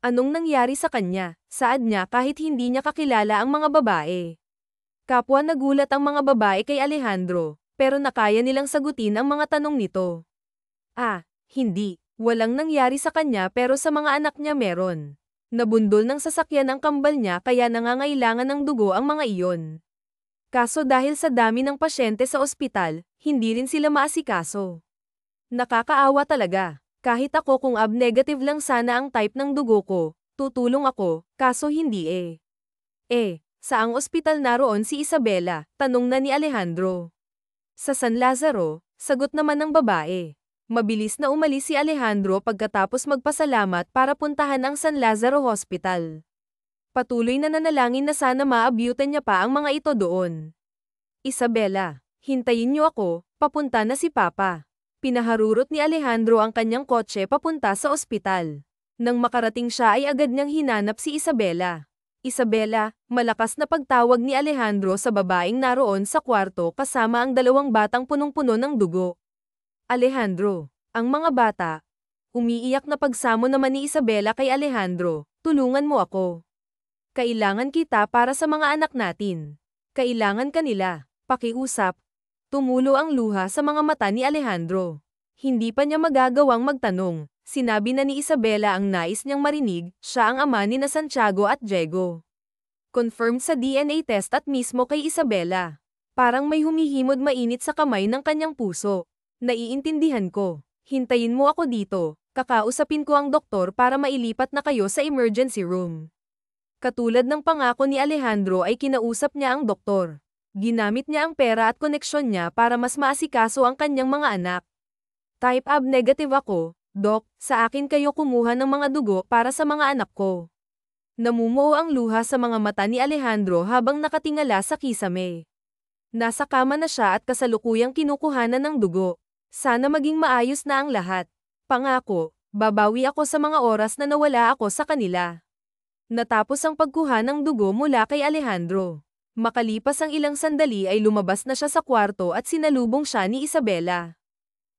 Anong nangyari sa kanya? Saad niya kahit hindi niya kakilala ang mga babae? Kapwa nagulat ang mga babae kay Alejandro, pero nakaya nilang sagutin ang mga tanong nito. Hindi. Walang nangyari sa kanya pero sa mga anak niya meron. Nabundol ng sasakyan ang kambal niya kaya nangangailangan ng dugo ang mga iyon. Kaso dahil sa dami ng pasyente sa ospital, hindi rin sila maasikaso. Nakakaawa talaga. Kahit ako kung AB negative lang sana ang type ng dugo ko, tutulong ako, kaso hindi saang ospital naroon si Isabela? Tanong na ni Alejandro. Sa San Lazaro, sagot naman ng babae. Mabilis na umalis si Alejandro pagkatapos magpasalamat para puntahan ang San Lazaro Hospital. Patuloy na nanalangin na sana maabyutan niya pa ang mga ito doon. Isabela, hintayin niyo ako, papunta na si Papa. Pinaharurot ni Alejandro ang kanyang kotse papunta sa ospital. Nang makarating siya ay agad niyang hinanap si Isabela. Isabela, malakas na pagtawag ni Alejandro sa babaeng naroon sa kwarto kasama ang dalawang batang punong-puno ng dugo. Alejandro, ang mga bata. Umiiyak na pagsamo naman ni Isabela kay Alejandro, tulungan mo ako. Kailangan kita para sa mga anak natin. Kailangan kanila. Pakiusap. Tumulo ang luha sa mga mata ni Alejandro. Hindi pa niya magagawang magtanong. Sinabi na ni Isabela ang nais niyang marinig, siya ang ama ni na Santiago at Diego. Confirmed sa DNA test at mismo kay Isabela. Parang may humihimod mainit sa kamay ng kanyang puso. Naiintindihan ko. Hintayin mo ako dito. Kakausapin ko ang doktor para mailipat na kayo sa emergency room. Katulad ng pangako ni Alejandro ay kinausap niya ang doktor. Ginamit niya ang pera at koneksyon niya para mas maasikaso ang kanyang mga anak. Type AB negative ako, Dok, sa akin kayo kumuha ng mga dugo para sa mga anak ko. Namumuo ang luha sa mga mata ni Alejandro habang nakatingala sa kisame. Nasa kama na siya at kasalukuyang kinukuhanan ng dugo. Sana maging maayos na ang lahat. Pangako, babawi ako sa mga oras na nawala ako sa kanila. Natapos ang pagkuha ng dugo mula kay Alejandro. Makalipas ang ilang sandali ay lumabas na siya sa kwarto at sinalubong siya ni Isabela.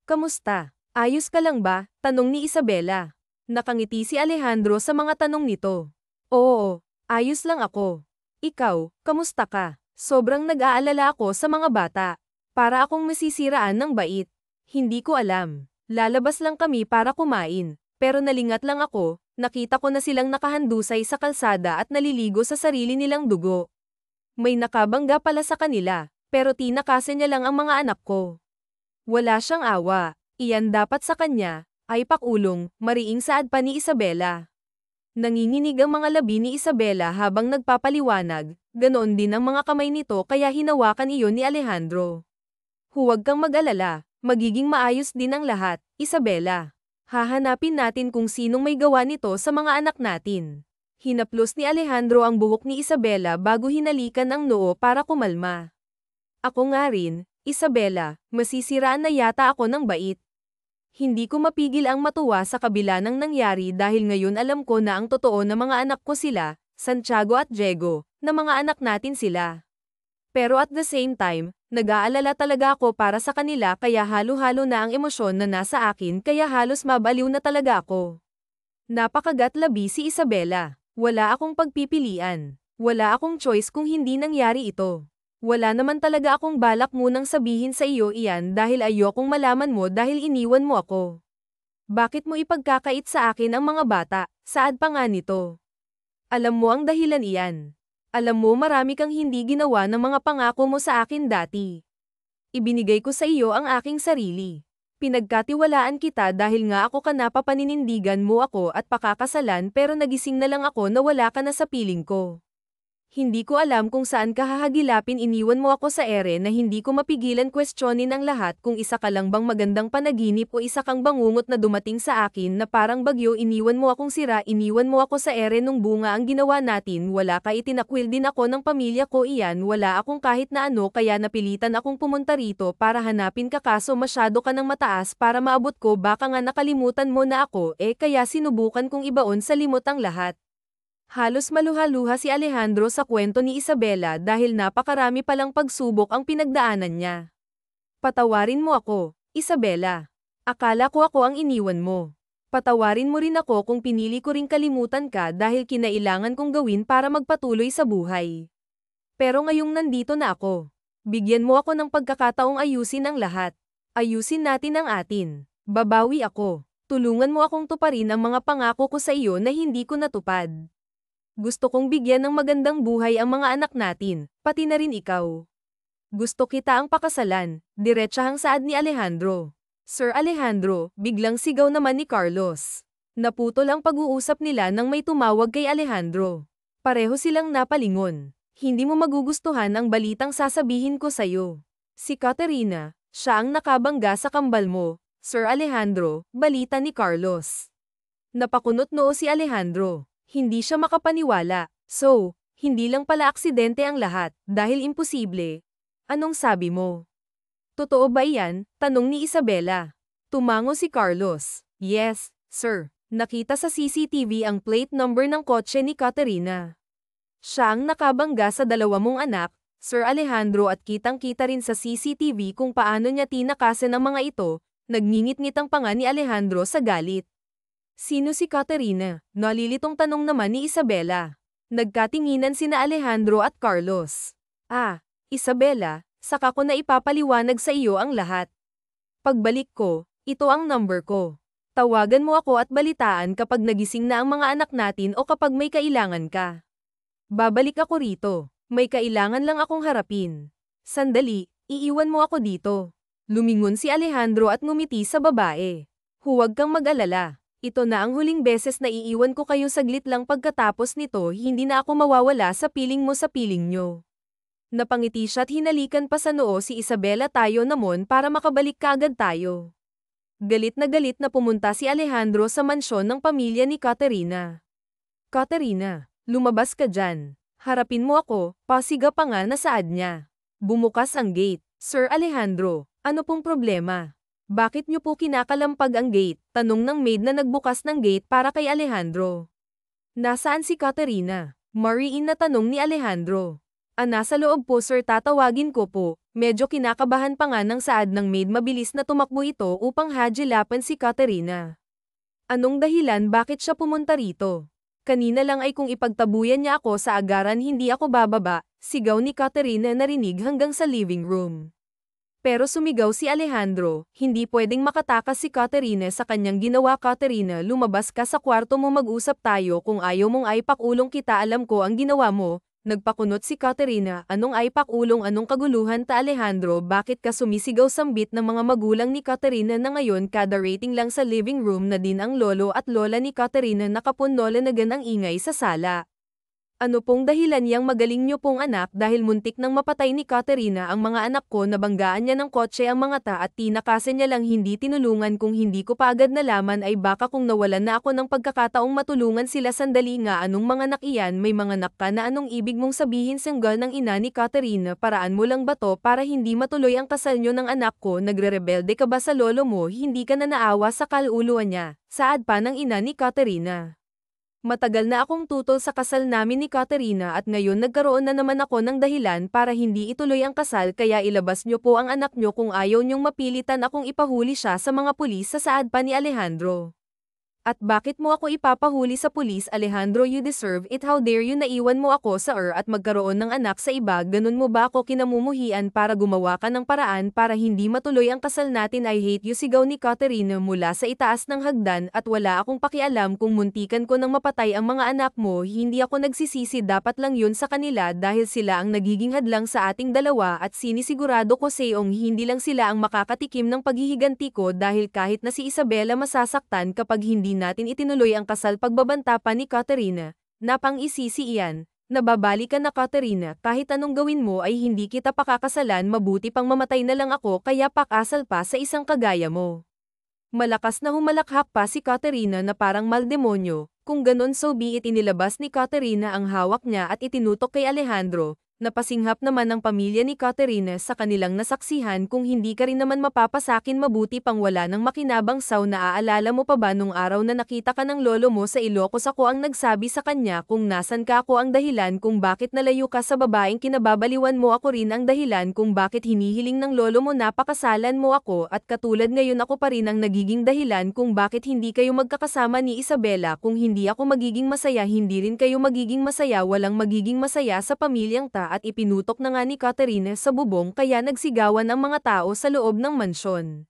Kamusta? Ayos ka lang ba? Tanong ni Isabela. Nakangiti si Alejandro sa mga tanong nito. Oo, ayos lang ako. Ikaw, kamusta ka? Sobrang nag-aalala ako sa mga bata. Para akong masisiraan ng bait. Hindi ko alam. Lalabas lang kami para kumain. Pero nalingat lang ako. Nakita ko na silang nakahandusay sa kalsada at naliligo sa sarili nilang dugo. May nakabangga pala sa kanila, pero tinakasan niya lang ang mga anak ko. Wala siyang awa, iyan dapat sa kanya, ay pakulong, mariing saad pa ni Isabela. Nanginginig ang mga labi ni Isabela habang nagpapaliwanag, ganoon din ang mga kamay nito kaya hinawakan iyon ni Alejandro. Huwag kang mag-alala, magiging maayos din ang lahat, Isabela. Hahanapin natin kung sinong may gawa nito sa mga anak natin. Hinaplos ni Alejandro ang buhok ni Isabela bago hinalikan ang noo para kumalma. Ako nga rin, Isabela, masisiraan na yata ako ng bait. Hindi ko mapigil ang matuwa sa kabila ng nangyari dahil ngayon alam ko na ang totoo na mga anak ko sila, Santiago at Diego, na mga anak natin sila. Pero at the same time, nag-aalala talaga ako para sa kanila kaya halo-halo na ang emosyon na nasa akin kaya halos mabaliw na talaga ako. Napakagat labi si Isabela. Wala akong pagpipilian. Wala akong choice kung hindi nangyari ito. Wala naman talaga akong balak munang sabihin sa iyo iyan dahil ayokong malaman mo dahil iniwan mo ako. Bakit mo ipagkakait sa akin ang mga bata? Saad pa nga nito? Alam mo ang dahilan iyan. Alam mo marami kang hindi ginawa ng mga pangako mo sa akin dati. Ibinigay ko sa iyo ang aking sarili. Pinagkatiwalaan kita dahil nga ako ka napapaninindigan mo ako at pakakasalan pero nagising na lang ako na wala ka na sa piling ko. Hindi ko alam kung saan ka hahagilapin iniwan mo ako sa ere na hindi ko mapigilan questionin ang lahat kung isa ka lang bang magandang panaginip o isa kang bangungot na dumating sa akin na parang bagyo iniwan mo akong sira iniwan mo ako sa ere nung bunga ang ginawa natin wala ka itinakwil din ako ng pamilya ko iyan wala akong kahit na ano kaya napilitan akong pumunta rito para hanapin ka kaso masyado ka ng mataas para maabot ko baka nga nakalimutan mo na ako kaya sinubukan kong ibaon sa limot ang lahat. Halos maluha-luha si Alejandro sa kwento ni Isabela dahil napakarami palang pagsubok ang pinagdaanan niya. Patawarin mo ako, Isabela. Akala ko ako ang iniwan mo. Patawarin mo rin ako kung pinili ko ring kalimutan ka dahil kinailangan kong gawin para magpatuloy sa buhay. Pero ngayong nandito na ako. Bigyan mo ako ng pagkakataong ayusin ang lahat. Ayusin natin ang atin. Babawi ako. Tulungan mo akong tuparin ang mga pangako ko sa iyo na hindi ko natupad. Gusto kong bigyan ng magandang buhay ang mga anak natin, pati na rin ikaw. Gusto kita ang pakasalan, diretsahang saad ni Alejandro. Sir Alejandro, biglang sigaw naman ni Carlos. Naputol ang pag-uusap nila nang may tumawag kay Alejandro. Pareho silang napalingon. Hindi mo magugustuhan ang balitang sasabihin ko sa'yo. Si Caterina, siya ang nakabangga sa kambal mo, Sir Alejandro, balita ni Carlos. Napakunot noo si Alejandro. Hindi siya makapaniwala. So, hindi lang pala aksidente ang lahat, dahil imposible. Anong sabi mo? Totoo ba iyan? Tanong ni Isabela. Tumango si Carlos. Yes, sir. Nakita sa CCTV ang plate number ng kotse ni Caterina. Siya ang nakabangga sa dalawa mong anak, Sir Alejandro, at kitang-kita rin sa CCTV kung paano niya tinakasan ang mga ito. Nagngingit-ngit ang panga ni Alejandro sa galit. Sino si Caterina? Nalilitong tanong naman ni Isabela. Nagkatinginan sina Alejandro at Carlos. Ah, Isabela, saka ko na ipapaliwanag sa iyo ang lahat. Pagbalik ko, ito ang number ko. Tawagan mo ako at balitaan kapag nagising na ang mga anak natin o kapag may kailangan ka. Babalik ako rito. May kailangan lang akong harapin. Sandali, iiwan mo ako dito. Lumingon si Alejandro at ngumiti sa babae. Huwag kang mag-alala. Ito na ang huling beses na iiwan ko kayo, saglit lang pagkatapos nito hindi na ako mawawala sa piling mo, sa piling nyo. Napangiti siya at hinalikan pa sa noo si Isabela. Tayo namon para makabalik kaagad tayo. Galit na pumunta si Alejandro sa mansyon ng pamilya ni Caterina. Caterina, lumabas ka dyan. Harapin mo ako, pasiga pa nga na saad niya. Bumukas ang gate. Sir Alejandro, ano pong problema? Bakit niyo po kinakalampag ang gate? Tanong ng maid na nagbukas ng gate para kay Alejandro. Nasaan si Caterina? Mariin na tanong ni Alejandro. Nasa loob po sir, tatawagin ko po. Medyo kinakabahan pa nga ng saad ng maid, mabilis na tumakbo ito upang hajilapan si Caterina. Anong dahilan bakit siya pumunta rito? Kanina lang ay kung ipagtabuyan niya ako sa agaran hindi ako bababa, sigaw ni Caterina narinig hanggang sa living room. Pero sumigaw si Alejandro, hindi pwedeng makatakas si Caterina sa kanyang ginawa. Caterina, lumabas ka sa kwarto mo, mag-usap tayo, kung ayaw mong ay pakulong kita, alam ko ang ginawa mo. Nagpakunot si Caterina. Anong ay pakulong, anong kaguluhan ta Alejandro, bakit ka sumisigaw? Sambit ng mga magulang ni Caterina na ngayon kada rating lang sa living room na din ang lolo at lola ni Caterina. Nakapunolanagan ang ingay sa sala. Ano pong dahilan yang magaling niyo pong anak? Dahil muntik nang mapatay ni Caterina ang mga anak ko, nabanggaan niya ng kotse ang mga ta at tinakasan niya lang, hindi tinulungan. Kung hindi ko pa agad nalaman ay baka kung nawalan na ako ng pagkakataong matulungan sila. Sandali nga, anong mga anak iyan? May mga anak ka na, anong ibig mong sabihin? Sanggal ng ina ni Caterina. Paraan mo lang ba to para hindi matuloy ang kasal niyo ng anak ko? Nagre-rebelde ka ba sa lolo mo? Hindi ka na naawa sa kaluluwa niya? Saad pa ng ina ni Caterina. Matagal na akong tutol sa kasal namin ni Caterina at ngayon nagkaroon na naman ako ng dahilan para hindi ituloy ang kasal, kaya ilabas niyo po ang anak niyo kung ayaw niyong mapilitan akong ipahuli siya sa mga pulis. Sa saad pa ni Alejandro. At bakit mo ako ipapahuli sa pulis? Alejandro, you deserve it. How dare you, naiwan mo ako sa at magkaroon ng anak sa iba? Ganun mo ba ako kinamumuhian para gumawa ka ng paraan para hindi matuloy ang kasal natin? I hate you, sigaw ni Caterina mula sa itaas ng hagdan, at wala akong pakialam kung muntikan ko nang mapatay ang mga anak mo. Hindi ako nagsisisi, dapat lang yun sa kanila dahil sila ang nagiging hadlang sa ating dalawa at sinisigurado ko Seong hindi lang sila ang makakatikim ng paghihiganti ko dahil kahit na si Isabela masasaktan kapag hindi natin itinuloy ang kasal. Pagbabanta pa ni Caterina, napang-isisi iyan. Nababali ka na Caterina, kahit anong gawin mo ay hindi kita pakakasalan, mabuti pang mamatay na lang ako kaya pakasal pa sa isang kagaya mo. Malakas na humalakhak pa si Caterina na parang maldemonyo. Kung ganon, so be it. Inilabas ni Caterina ang hawak niya at itinutok kay Alejandro. Napasinghap naman ang pamilya ni Katerina sa kanilang nasaksihan kung hindi ka rin naman mapapasakin mabuti pang wala ng makinabang saw na aalala mo pa ba nung araw na nakita ka ng lolo mo sa Ilocos ako ang nagsabi sa kanya kung nasan ka ako ang dahilan kung bakit nalayo ka sa babaeng kinababaliwan mo ako rin ang dahilan kung bakit hinihiling ng lolo mo napakasalan mo ako at katulad ngayon ako pa rin ang nagiging dahilan kung bakit hindi kayo magkakasama ni Isabela kung hindi ako magiging masaya hindi rin kayo magiging masaya walang magiging masaya sa pamilyang ta at ipinutok na nga ni Katerina sa bubong kaya nagsigawan ang mga tao sa loob ng mansyon.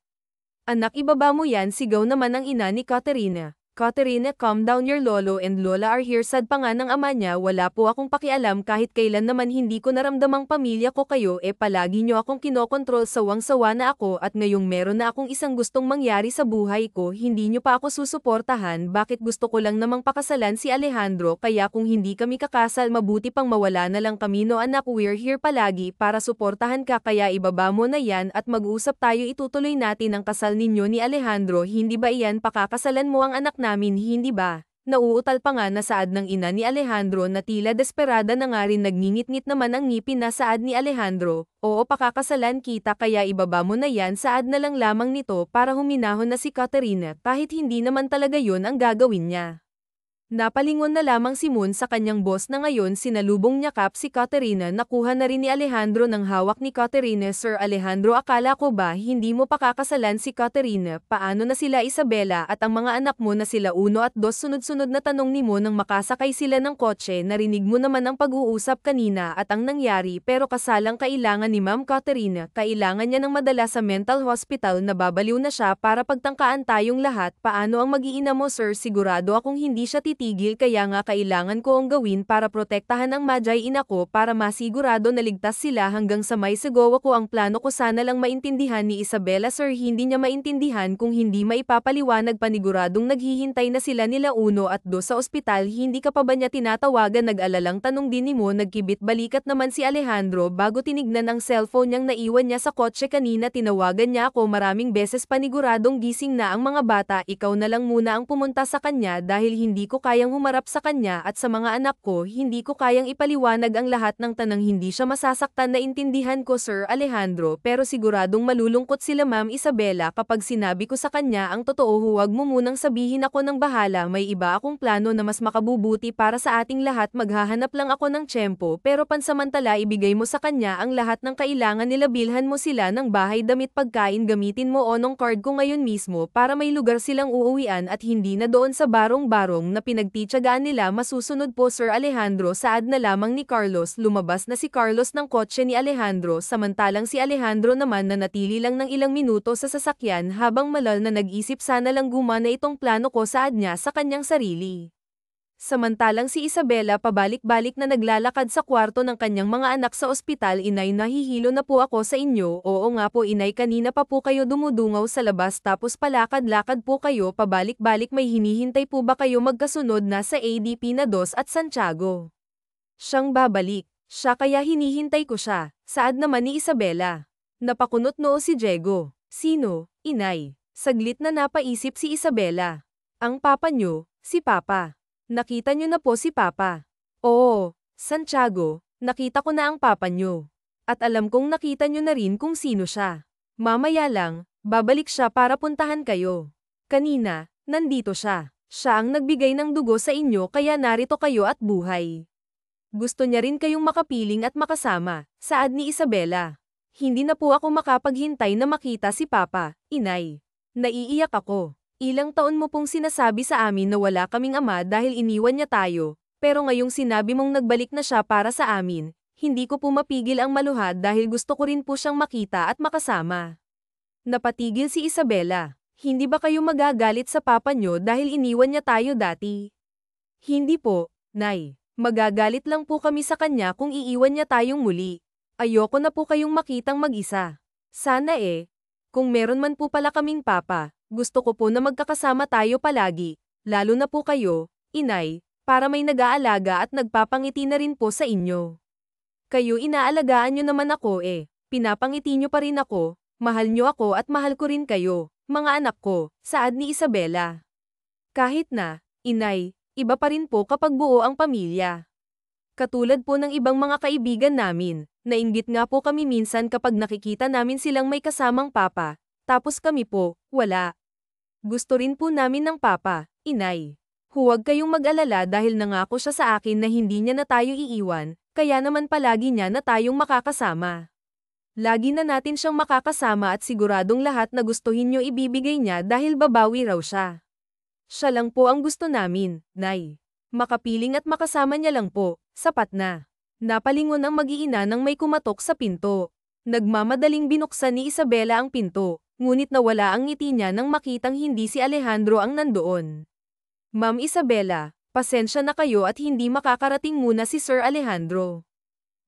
Anak ibaba mo yan sigaw naman ang ina ni Katerina. Katerina calm down your lolo and lola are here sad pa nga ng ama niya wala po akong pakialam kahit kailan naman hindi ko naramdamang pamilya ko kayo palagi nyo akong kinokontrol sawang-sawa na ako at ngayong meron na akong isang gustong mangyari sa buhay ko hindi nyo pa ako susuportahan bakit gusto ko lang namang pakasalan si Alejandro kaya kung hindi kami kakasal mabuti pang mawala na lang kami no anak we're here palagi para suportahan ka kaya ibaba mo na yan at mag-usap tayo itutuloy natin ang kasal ninyo ni Alejandro hindi ba iyan pakakasalan mo ang anak namin hindi ba? Nauutal pa nga na saad ng ina ni Alejandro na tila desperada na nga rin nagngingit-ngit naman ang ngipin na saad ni Alejandro, oo pakakasalan kita kaya ibaba mo na yan saad na lang lamang nito para huminahon na si Katerina kahit hindi naman talaga yon ang gagawin niya. Napalingon na lamang si Moon sa kanyang boss na ngayon sinalubong niya kap si Katerina nakuha na rin ni Alejandro ng hawak ni Katerina Sir Alejandro akala ko ba hindi mo pakakasalan si Katerina paano na sila Isabela at ang mga anak mo na sila 1 at 2 sunod-sunod na tanong ni Moon nang makasakay sila ng kotse narinig mo naman ang pag-uusap kanina at ang nangyari pero kasalang kailangan ni Ma'am Katerina kailangan niya ng madala sa mental hospital na babaliw na siya para pagtangkaan tayong lahat paano ang mag-iina mo sir sigurado akong hindi siya titigil kaya nga kailangan ko ang gawin para protektahan ang Majay ina ko para masigurado na ligtas sila hanggang sa may sigawa ko ang plano ko sana lang maintindihan ni Isabela sir hindi niya maintindihan kung hindi maipapaliwanag paniguradong naghihintay na sila nila 1 at 2 sa ospital hindi ka pa ba niya tinatawagan nag-alalang tanong din ni mo nagkibit balikat naman si Alejandro bago tinignan ang cellphone niyang naiwan niya sa kotse kanina tinawagan niya ako maraming beses paniguradong gising na ang mga bata ikaw na lang muna ang pumunta sa kanya dahil hindi ko kayang humarap sa kanya at sa mga anak ko hindi ko kayang ipaliwanag ang lahat ng tanang hindi siya masasaktan na intindihan ko Sir Alejandro pero siguradong malulungkot sila Ma'am Isabela kapag sinabi ko sa kanya ang totoo huwag mo munang sabihin ako ng bahala may iba akong plano na mas makabubuti para sa ating lahat maghahanap lang ako ng tiyempo pero pansamantala ibigay mo sa kanya ang lahat ng kailangan nila bilhan mo sila ng bahay damit pagkain gamitin mo onong card ko ngayon mismo para may lugar silang uuwian at hindi na doon sa barong-barong na pinagtitiyagaan nila masusunod po Sir Alejandro saad na lamang ni Carlos lumabas na si Carlos ng kotse ni Alejandro samantalang si Alejandro naman na natili lang ng ilang minuto sa sasakyan habang malal na nag-isip sana lang gumana itong plano ko saad niya sa kanyang sarili. Samantalang si Isabela pabalik-balik na naglalakad sa kwarto ng kanyang mga anak sa ospital inay nahihilo na po ako sa inyo oo nga po inay kanina pa po kayo dumudungaw sa labas tapos palakad-lakad po kayo pabalik-balik may hinihintay po ba kayo magkasunod na sa ADP na Dos at Santiago? Siyang babalik, siya kaya hinihintay ko siya, saad naman ni Isabela. Napakunot noo si Diego, sino, inay? Saglit na napaisip si Isabela. Ang papa niyo, si Papa. Nakita niyo na po si Papa. Oo, Santiago, nakita ko na ang papa niyo. At alam kong nakita niyo na rin kung sino siya. Mamaya lang, babalik siya para puntahan kayo. Kanina, nandito siya. Siya ang nagbigay ng dugo sa inyo kaya narito kayo at buhay. Gusto niya rin kayong makapiling at makasama, saad ni Isabela. Hindi na po ako makapaghintay na makita si Papa, inay. Naiiyak ako. Ilang taon mo pong sinasabi sa amin na wala kaming ama dahil iniwan niya tayo, pero ngayong sinabi mong nagbalik na siya para sa amin, hindi ko po mapigil ang maluhad dahil gusto ko rin po siyang makita at makasama. Napatigil si Isabela. Hindi ba kayo magagalit sa papa niyo dahil iniwan niya tayo dati? Hindi po, Nay. Magagalit lang po kami sa kanya kung iiwan niya tayong muli. Ayoko na po kayong makitang mag-isa. Sana kung meron man po pala kaming papa, gusto ko po na magkakasama tayo palagi, lalo na po kayo, inay, para may nag-aalaga at nagpapangiti na rin po sa inyo. Kayo inaalagaan nyo naman ako pinapangiti nyo pa rin ako, mahal nyo ako at mahal ko rin kayo, mga anak ko, saad ni Isabela. Kahit na, inay, iba pa rin po kapag buo ang pamilya. Katulad po ng ibang mga kaibigan namin, nainggit nga po kami minsan kapag nakikita namin silang may kasamang papa, tapos kami po, wala. Gusto rin po namin ng papa, inay. Huwag kayong mag-alala dahil nangako siya sa akin na hindi niya na tayo iiwan, kaya naman palagi niya na tayong makakasama. Lagi na natin siyang makakasama at siguradong lahat na gustuhin niyo ibibigay niya dahil babawi raw siya. Siya lang po ang gusto namin, Nay. Makapiling at makasama niya lang po, sapat na. Napalingon ang mag-iina nang may kumatok sa pinto. Nagmamadaling binuksan ni Isabela ang pinto, ngunit nawala ang ngiti niya nang makitang hindi si Alejandro ang nandoon. Ma'am Isabela, pasensya na kayo at hindi makakarating muna si Sir Alejandro.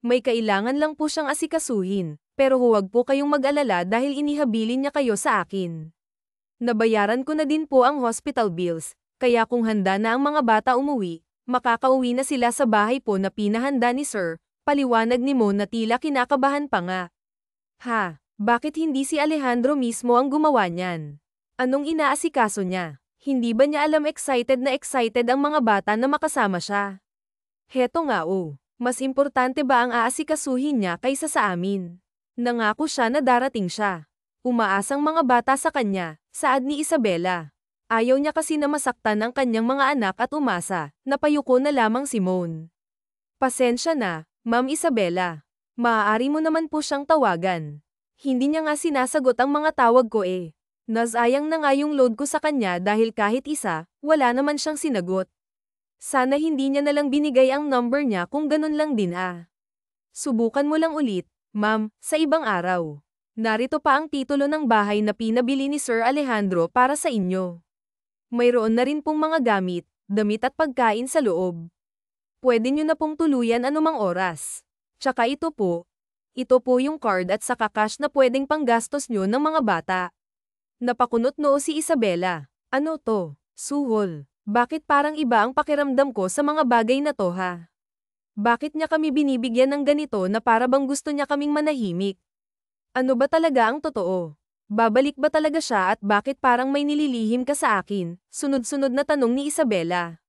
May kailangan lang po siyang asikasuhin, pero huwag po kayong mag-alala dahil inihabilin niya kayo sa akin. Nabayaran ko na din po ang hospital bills, kaya kung handa na ang mga bata umuwi, makakauwi na sila sa bahay po na pinahanda ni Sir, paliwanag ni Mon na tila kinakabahan pa nga. Ha, bakit hindi si Alejandro mismo ang gumawa niyan? Anong inaasikaso niya? Hindi ba niya alam excited ang mga bata na makasama siya? Heto nga mas importante ba ang aasikasuhin niya kaysa sa amin? Nangako siya na darating siya. Umaasang mga bata sa kanya, saad ni Isabela. Ayaw niya kasi na masaktan ang kanyang mga anak at umasa, napayuko na lamang si Mon. Pasensya na, Ma'am Isabela. Maaari mo naman po siyang tawagan. Hindi niya nga sinasagot ang mga tawag ko Nasayang na nga yung load ko sa kanya dahil kahit isa, wala naman siyang sinagot. Sana hindi niya nalang binigay ang number niya kung ganun lang din Subukan mo lang ulit, ma'am, sa ibang araw. Narito pa ang titulo ng bahay na pinabili ni Sir Alejandro para sa inyo. Mayroon na rin pong mga gamit, damit at pagkain sa loob. Pwede nyo na pong tuluyan anumang oras. Tsaka ito po yung card at saka cash na pwedeng panggastos nyo ng mga bata. Napakunot noo si Isabela. Ano to? Suhol. Bakit parang iba ang pakiramdam ko sa mga bagay na to ha? Bakit niya kami binibigyan ng ganito na para bang gusto niya kaming manahimik? Ano ba talaga ang totoo? Babalik ba talaga siya at bakit parang may nililihim ka sa akin? Sunod-sunod na tanong ni Isabela.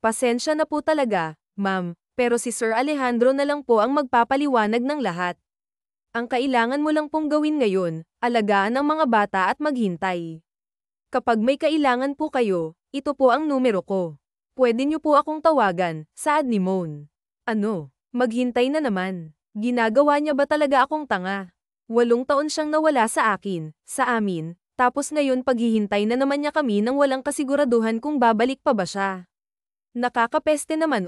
Pasensya na po talaga, ma'am, pero si Sir Alejandro na lang po ang magpapaliwanag ng lahat. Ang kailangan mo lang pong gawin ngayon, alagaan ang mga bata at maghintay. Kapag may kailangan po kayo, ito po ang numero ko. Pwede niyo po akong tawagan, saad ni Mon. Ano? Maghintay na naman. Ginagawa niya ba talaga akong tanga? 8 taon siyang nawala sa akin, sa amin, tapos ngayon paghihintay na naman niya kami nang walang kasiguraduhan kung babalik pa ba siya. Nakakapeste naman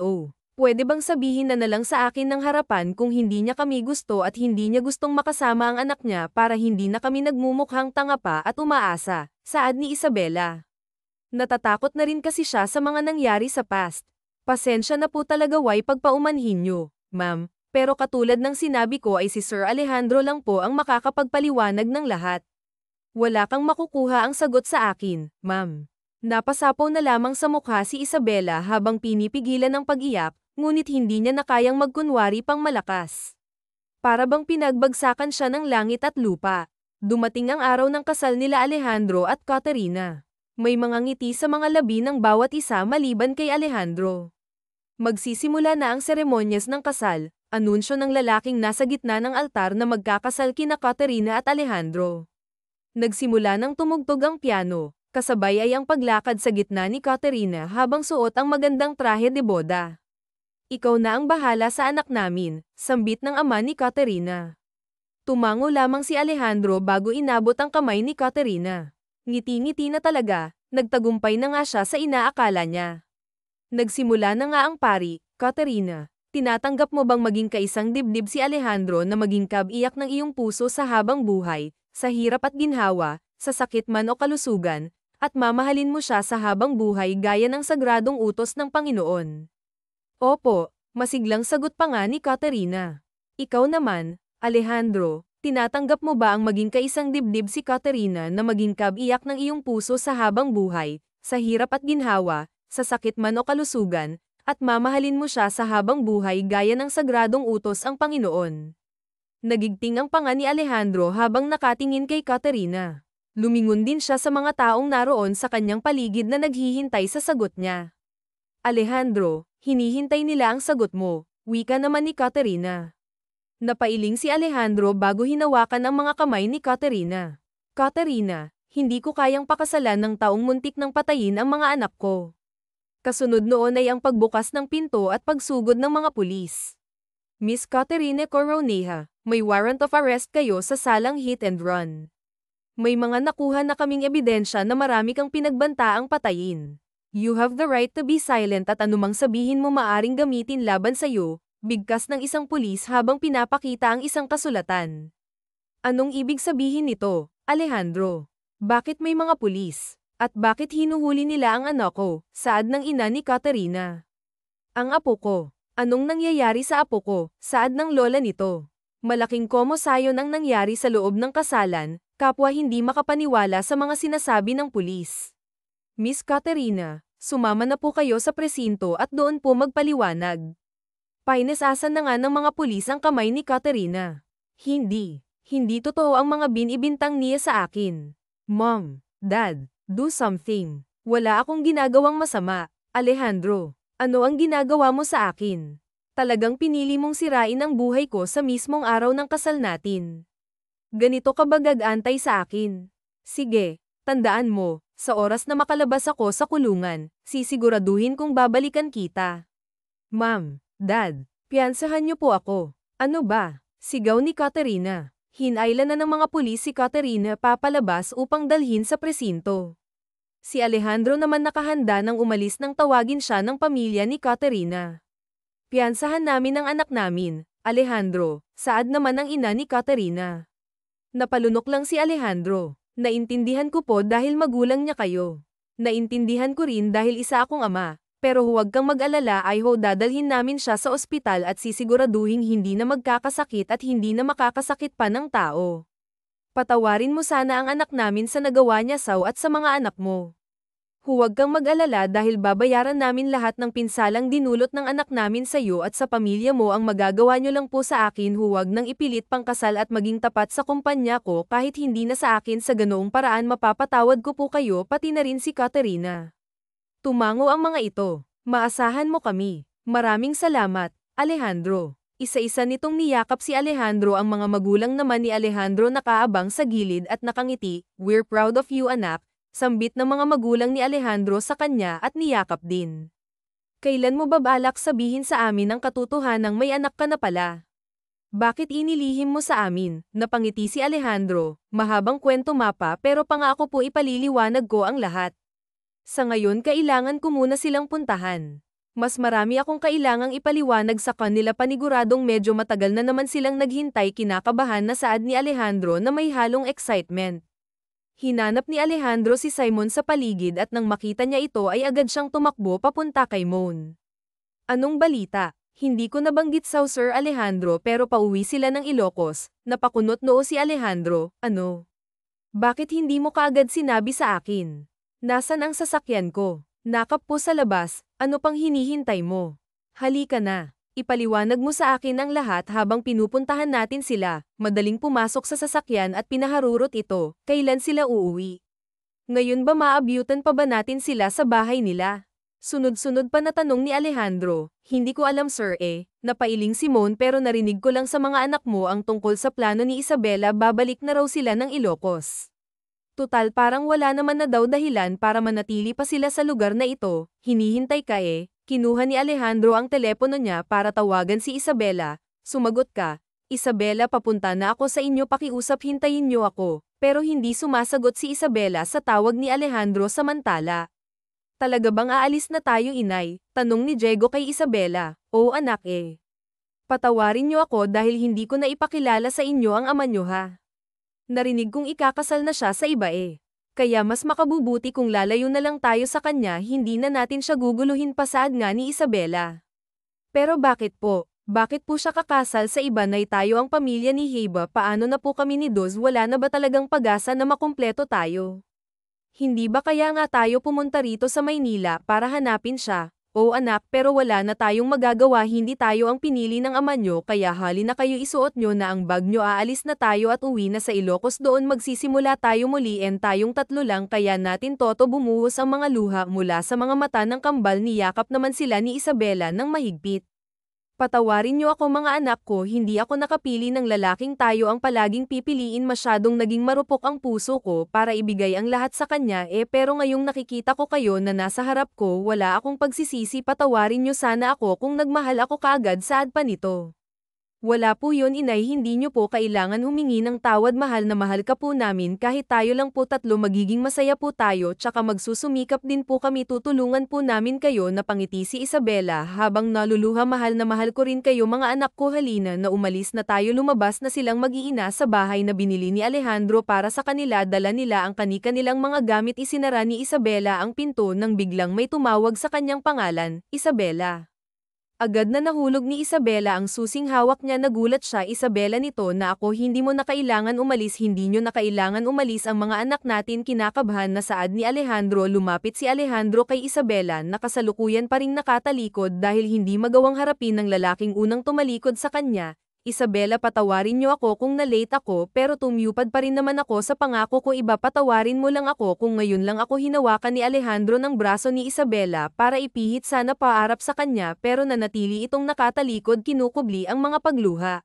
Pwede bang sabihin na lang sa akin ng harapan kung hindi niya kami gusto at hindi niya gustong makasama ang anak niya para hindi na kami nagmumukhang tanga pa at umaasa, saad ni Isabela. Natatakot na rin kasi siya sa mga nangyari sa past. Pasensya na po talaga pagpaumanhin niyo, ma'am, pero katulad ng sinabi ko ay si Sir Alejandro lang po ang makakapagpaliwanag ng lahat. Wala kang makukuha ang sagot sa akin, ma'am. Napasapaw na lamang sa mukha si Isabela habang pinipigilan ng pag-iyak, ngunit hindi niya na kayang magkunwari pang malakas. Para bang pinagbagsakan siya ng langit at lupa. Dumating ang araw ng kasal nila Alejandro at Caterina. May mga ngiti sa mga labi ng bawat isa maliban kay Alejandro. Magsisimula na ang seremonyas ng kasal, anunsyo ng lalaking nasa gitna ng altar na magkakasal kina Caterina at Alejandro. Nagsimula nang tumugtog ang piano, kasabay ay ang paglakad sa gitna ni Caterina habang suot ang magandang trahe de boda. Ikaw na ang bahala sa anak namin, sambit ng ama ni Caterina. Tumango lamang si Alejandro bago inabot ang kamay ni Caterina. Ngiti-ngiti na talaga, nagtagumpay na nga siya sa inaakala niya. Nagsimula na nga ang pari, Caterina. Tinatanggap mo bang maging kaisang dibdib si Alejandro na maging kabiyak ng iyong puso sa habang buhay, sa hirap at ginhawa, sa sakit man o kalusugan, at mamahalin mo siya sa habang buhay gaya ng sagradong utos ng Panginoon? Opo, masiglang sagot pa nga ni Caterina. Ikaw naman, Alejandro, tinatanggap mo ba ang maging kaisang dibdib si Caterina na maging kabiyak ng iyong puso sa habang buhay, sa hirap at ginhawa, sa sakit man o kalusugan, at mamahalin mo siya sa habang buhay gaya ng sagradong utos ang Panginoon? Nagigting ang panga ni Alejandro habang nakatingin kay Caterina. Lumingon din siya sa mga taong naroon sa kanyang paligid na naghihintay sa sagot niya. Alejandro, hinihintay nila ang sagot mo, wika naman ni Katerina. Napailing si Alejandro bago hinawakan ang mga kamay ni Katerina. Katerina, hindi ko kayang pakasalan ng taong muntik ng patayin ang mga anak ko. Kasunod noon ay ang pagbukas ng pinto at pagsugod ng mga pulis. Miss Katerina Coronea, may warrant of arrest kayo sa salang hit and run. May mga nakuha na kaming ebidensya na marami kang pinagbantaang patayin. You have the right to be silent at anumang sabihin mo maaring gamitin laban sa'yo, bigkas ng isang pulis habang pinapakita ang isang kasulatan. Anong ibig sabihin nito, Alejandro? Bakit may mga pulis? At bakit hinuhuli nila ang anak ko, saad ng ina ni Katerina? Ang apo ko. Anong nangyayari sa apo ko, saad ng lola nito? Malaking komosayon ang nangyari sa loob ng kasalan, kapwa hindi makapaniwala sa mga sinasabi ng pulis. Miss Katerina, sumama na po kayo sa presinto at doon po magpaliwanag. Painesasan na nga ng mga pulis ang kamay ni Katerina. Hindi totoo ang mga binibintang niya sa akin. Mom, Dad, do something. Wala akong ginagawang masama, Alejandro. Ano ang ginagawa mo sa akin? Talagang pinili mong sirain ang buhay ko sa mismong araw ng kasal natin. Ganito ka ba gag-antay sa akin? Sige, tandaan mo, sa oras na makalabas ako sa kulungan, sisiguraduhin kong babalikan kita. Ma'am, Dad, piyansahan niyo po ako. Ano ba? Sigaw ni Katerina. Hinailan na ng mga pulis si Katerina papalabas upang dalhin sa presinto. Si Alejandro naman nakahanda nang umalis nang tawagin siya ng pamilya ni Katerina. Piyansahan namin ang anak namin, Alejandro, saad naman ang ina ni Katerina. Napalunok lang si Alejandro. Naintindihan ko po dahil magulang niya kayo. Naintindihan ko rin dahil isa akong ama, pero huwag kang mag-alala ay dadalhin namin siya sa ospital at sisiguraduhin hindi na magkakasakit at hindi na makakasakit pa ng tao. Patawarin mo sana ang anak namin sa nagawa niya at sa mga anak mo. Huwag kang mag-alala dahil babayaran namin lahat ng pinsalang dinulot ng anak namin sa iyo at sa pamilya mo. Ang magagawa niyo lang po sa akin, huwag nang ipilit pang kasal at maging tapat sa kumpanya ko kahit hindi na sa akin. Sa ganoong paraan mapapatawad ko po kayo pati na rin si Katerina. Tumango ang mga ito. Maasahan mo kami. Maraming salamat, Alejandro. Isa-isa nitong niyakap si Alejandro. Ang mga magulang naman ni Alejandro nakaabang sa gilid at nakangiti. We're proud of you anak, sambit ng mga magulang ni Alejandro sa kanya at niyakap din. Kailan mo ba balak sabihin sa amin ang katotohanang may anak ka na pala? Bakit inilihim mo sa amin? Napangiti si Alejandro. Mahabang kwento mapa pero pangako po ipaliliwanag ko ang lahat. Sa ngayon kailangan ko muna silang puntahan. Mas marami akong kailangang ipaliwanag sa kanila. Paniguradong medyo matagal na naman silang naghintay. Kinakabahan na saad ni Alejandro na may halong excitement. Hinanap ni Alejandro si Simon sa paligid at nang makita niya ito ay agad siyang tumakbo papunta kay Moon. Anong balita? Hindi ko nabanggit sa Sir Alejandro pero pauwi sila ng Ilocos. Napakunot noo si Alejandro. Ano? Bakit hindi mo kaagad sinabi sa akin? Nasaan ang sasakyan ko? Nakap po sa labas, ano pang hinihintay mo? Halika na, ipaliwanag mo sa akin ang lahat habang pinupuntahan natin sila. Madaling pumasok sa sasakyan at pinaharurot ito. Kailan sila uuwi? Ngayon ba maabyutan pa ba natin sila sa bahay nila? Sunod-sunod pa na tanong ni Alejandro. Hindi ko alam sir napailing si Moon pero narinig ko lang sa mga anak mo ang tungkol sa plano ni Isabela. Babalik na raw sila ng Ilocos. Tutal parang wala naman na daw dahilan para manatili pa sila sa lugar na ito. Hinihintay ka Kinuha ni Alejandro ang telepono niya para tawagan si Isabela. Sumagot ka. Isabela, papunta na ako sa inyo, pakiusap, hintayin niyo ako. Pero hindi sumasagot si Isabela sa tawag ni Alejandro samantala. Talaga bang aalis na tayo inay? Tanong ni Diego kay Isabela. Oo anak Patawarin niyo ako dahil hindi ko na ipakilala sa inyo ang ama niyo ha. Narinig kong ikakasal na siya sa iba Kaya mas makabubuti kung lalayo na lang tayo sa kanya, hindi na natin siya guguluhin pa, saad nga ni Isabela. Pero bakit po? Bakit po siya kakasal sa iba? Nay, tayo ang pamilya ni Heba, paano na po kami ni Doz? Wala na ba talagang pag-asa na makumpleto tayo? Hindi ba kaya nga tayo pumunta rito sa Maynila para hanapin siya? "O anak, pero wala na tayong magagawa, hindi tayo ang pinili ng ama nyo, kaya halina kayo, isuot nyo na ang bag nyo, aalis na tayo at uwi na sa Ilocos, doon magsisimula tayo muli, tayong tatlo lang." Kaya natin Toto bumuhos ang mga luha mula sa mga mata ng kambal, niyakap naman sila ni Isabela ng mahigpit. "Patawarin niyo ako mga anak ko, hindi ako nakapili ng lalaking tayo ang palaging pipiliin, masyadong naging marupok ang puso ko para ibigay ang lahat sa kanya, pero ngayong nakikita ko kayo na nasa harap ko, wala akong pagsisisi, patawarin niyo sana ako kung nagmahal ako kaagad, saad pa nito. "Wala po yun inay, hindi nyo po kailangan humingi ng tawad, mahal na mahal ka po namin, kahit tayo lang po tatlo magiging masaya po tayo, tsaka magsusumikap din po kami, tutulungan po namin kayo." Napangiti si Isabela habang naluluha, "Mahal na mahal ko rin kayo mga anak ko, halina na, umalis na tayo." Lumabas na silang mag-iina sa bahay na binili ni Alejandro para sa kanila, dala nila ang kani-kanilang mga gamit, isinara ni Isabela ang pinto nang biglang may tumawag sa kanyang pangalan, "Isabela." Agad na nahulog ni Isabela ang susing hawak niya, nagulat siya. "Isabela, nito na ako, hindi mo na kailangan umalis, hindi nyo na kailangan umalis ang mga anak natin." Kinakabahan na saad ni Alejandro. Lumapit si Alejandro kay Isabela na kasalukuyan pa ring nakatalikod dahil hindi magawang harapin ng lalaking unang tumalikod sa kanya. "Isabela, patawarin niyo ako kung na-late ako, pero tumupad pa rin naman ako sa pangako ko, iba, patawarin mo lang ako kung ngayon lang." Ako hinawakan ni Alejandro ng braso ni Isabela para ipihit sana paarap sa kanya, pero nanatili itong nakatalikod, kinukubli ang mga pagluha.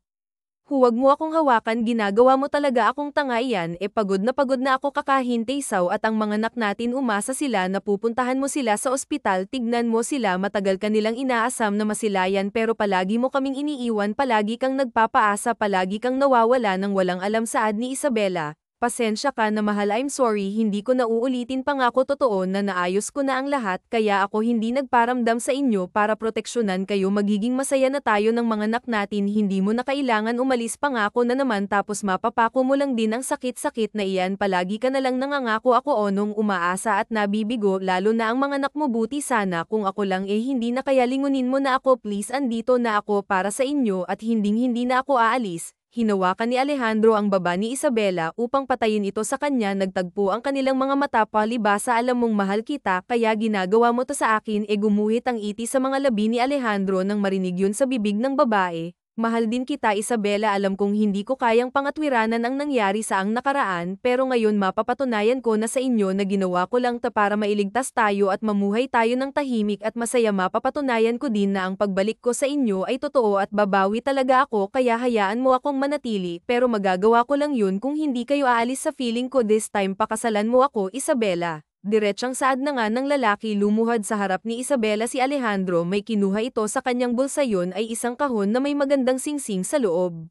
"Huwag mo akong hawakan, ginagawa mo talaga akong tanga." "Iyan, pagod na ako kakahintay saw at ang mga anak natin, umasa sila na pupuntahan mo sila sa ospital, tignan mo sila, matagal ka nilang inaasam na masilayan, pero palagi mo kaming iniiwan, palagi kang nagpapaasa, palagi kang nawawala ng walang alam." Saad ni Isabela, "Pasensya ka na mahal, I'm sorry, hindi ko na uulitin, pangako, totoo na naayos ko na ang lahat, kaya ako hindi nagparamdam sa inyo para proteksyonan kayo, magiging masaya na tayo ng mga anak natin, hindi mo na kailangan umalis, pangako na naman, tapos mapapako mo lang din ang sakit-sakit na iyan, palagi ka na lang nangangako." Ako onong umaasa at nabibigo, lalo na ang mga anak mo, buti sana kung ako lang, hindi na, kaya lingunin mo na ako please, andito na ako para sa inyo at hindi na ako aalis." Hinawakan ni Alejandro ang baba ni Isabela upang patayin ito sa kanya, nagtagpo ang kanilang mga mata. "Palibhasa alam mong mahal kita, kaya ginagawa mo to sa akin." Gumuhit ang iti sa mga labi ni Alejandro nang marinig yun sa bibig ng babae. "Mahal din kita Isabela, alam kong hindi ko kayang pangatwiranan ang nangyari sa ang nakaraan, pero ngayon mapapatunayan ko na sa inyo na ginawa ko lang ta para mailigtas tayo at mamuhay tayo ng tahimik at masaya. Mapapatunayan ko din na ang pagbalik ko sa inyo ay totoo at babawi talaga ako, kaya hayaan mo akong manatili, pero magagawa ko lang yun kung hindi kayo aalis sa feeling ko this time, pakasalan mo ako Isabela." Diretsyang saad na nga ng lalaki. Lumuhad sa harap ni Isabela si Alejandro, may kinuha ito sa kanyang bulsa, yon ay isang kahon na may magandang singsing sa loob.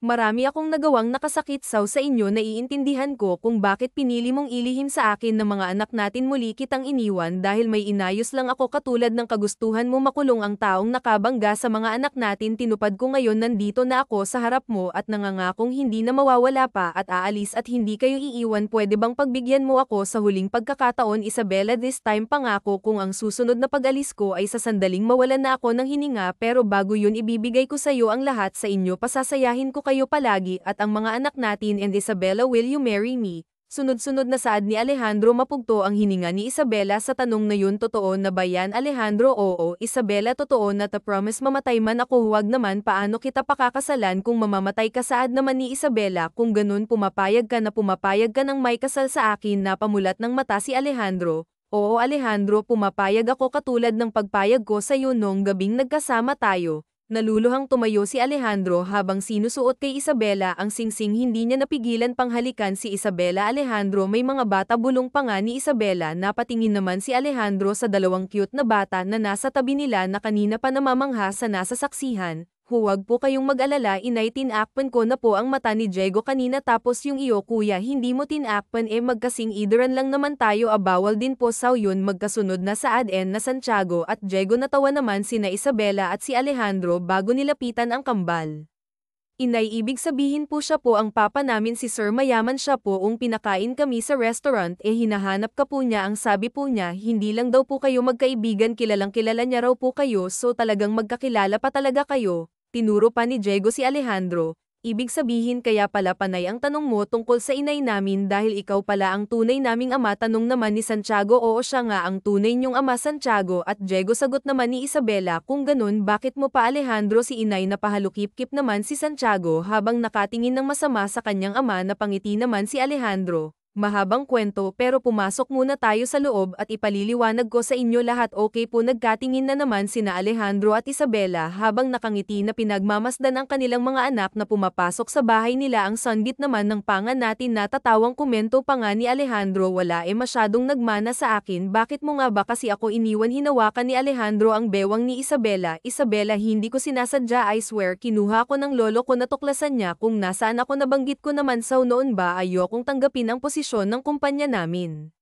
"Marami akong nagawang nakasakit saw sa inyo, naiintindihan ko kung bakit pinili mong ilihim sa akin ng mga anak natin, muli kitang iniwan dahil may inayos lang ako, katulad ng kagustuhan mo makulong ang taong nakabangga sa mga anak natin. Tinupad ko, ngayon nandito na ako sa harap mo at nangangakong hindi na mawawala pa at aalis at hindi kayo iiwan. Pwede bang pagbigyan mo ako sa huling pagkakataon Isabela, this time pangako kung ang susunod na pag-alis ko ay sa sandaling mawalan na ako ng hininga, pero bago yun ibibigay ko sa iyo ang lahat sa inyo, pasasayahin ko kayo palagi at ang mga anak natin, and Isabela, will you marry me?" Sunod-sunod na saad ni Alejandro. Mapugto ang hininga ni Isabela sa tanong na yun. "Totoo na ba yan Alejandro?" "Oo Isabela, totoo na, ta promise, mamatay man ako, huwag naman, paano kita pakakasalan kung mamamatay ka?" Saad naman ni Isabela, "Kung ganun, pumapayag ka ng may kasal sa akin?" Napamulat ng mata si Alejandro. "Oo Alejandro, pumapayag ako, katulad ng pagpayag ko sa iyo noong gabing nagkasama tayo." Naluluhang tumayo si Alejandro habang sinusuot kay Isabela ang singsing, hindi niya napigilan pang halikan si Isabela. "Alejandro, may mga bata?" Bulong pa nga ni Isabela. Napatingin naman si Alejandro sa dalawang cute na bata na nasa tabi nila na kanina pa namamangha sa nasa saksihan. "Huwag po kayong mag-alala inay, tinakpan ko na po ang mata ni Diego kanina, tapos yung iyo kuya hindi mo tinakpan, magkasing idaran lang naman tayo." Bawal din po saw yun, magkasunod na saad na Santiago at Diego. Natawa naman sina Isabela at si Alejandro bago nilapitan ang kambal. "Inay, ibig sabihin po siya po ang papa namin, si Sir Mayaman, siya po pinakain kami sa restaurant, hinahanap ka po niya, ang sabi po niya hindi lang daw po kayo magkaibigan, kilalang kilala niya raw po kayo, so talagang magkakilala pa talaga kayo." Tinuro pa ni Diego si Alejandro. ibig sabihin kaya pala panay ang tanong mo tungkol sa inay namin dahil ikaw pala ang tunay naming ama, tanong naman ni Santiago. Oo, siya nga ang tunay niyong ama, Santiago at Diego, sagot naman ni Isabela. Kung ganun, bakit mo pa Alejandro si inay? Napahalukip-kip naman si Santiago habang nakatingin ng masama sa kanyang ama. Napangiti naman si Alejandro. Mahabang kwento pero pumasok muna tayo sa loob at ipaliliwanag ko sa inyo lahat. Okay po, nagkatingin na naman sina Alejandro at Isabela habang nakangiti na pinagmamasdan ang kanilang mga anak na pumapasok sa bahay nila. Ang sanggit naman ng panga natin, natatawang komento pa nga ni Alejandro. Wala masyadong nagmana sa akin, bakit mo nga ba kasi ako iniwan? Hinawakan ni Alejandro ang bewang ni Isabela. Isabela, hindi ko sinasadya, I swear, kinuha ko ng lolo ko, natuklasan niya kung nasaan ako, nabanggit ko naman sa noon ba ayokong tanggapin ang posisyon ng kumpanya namin.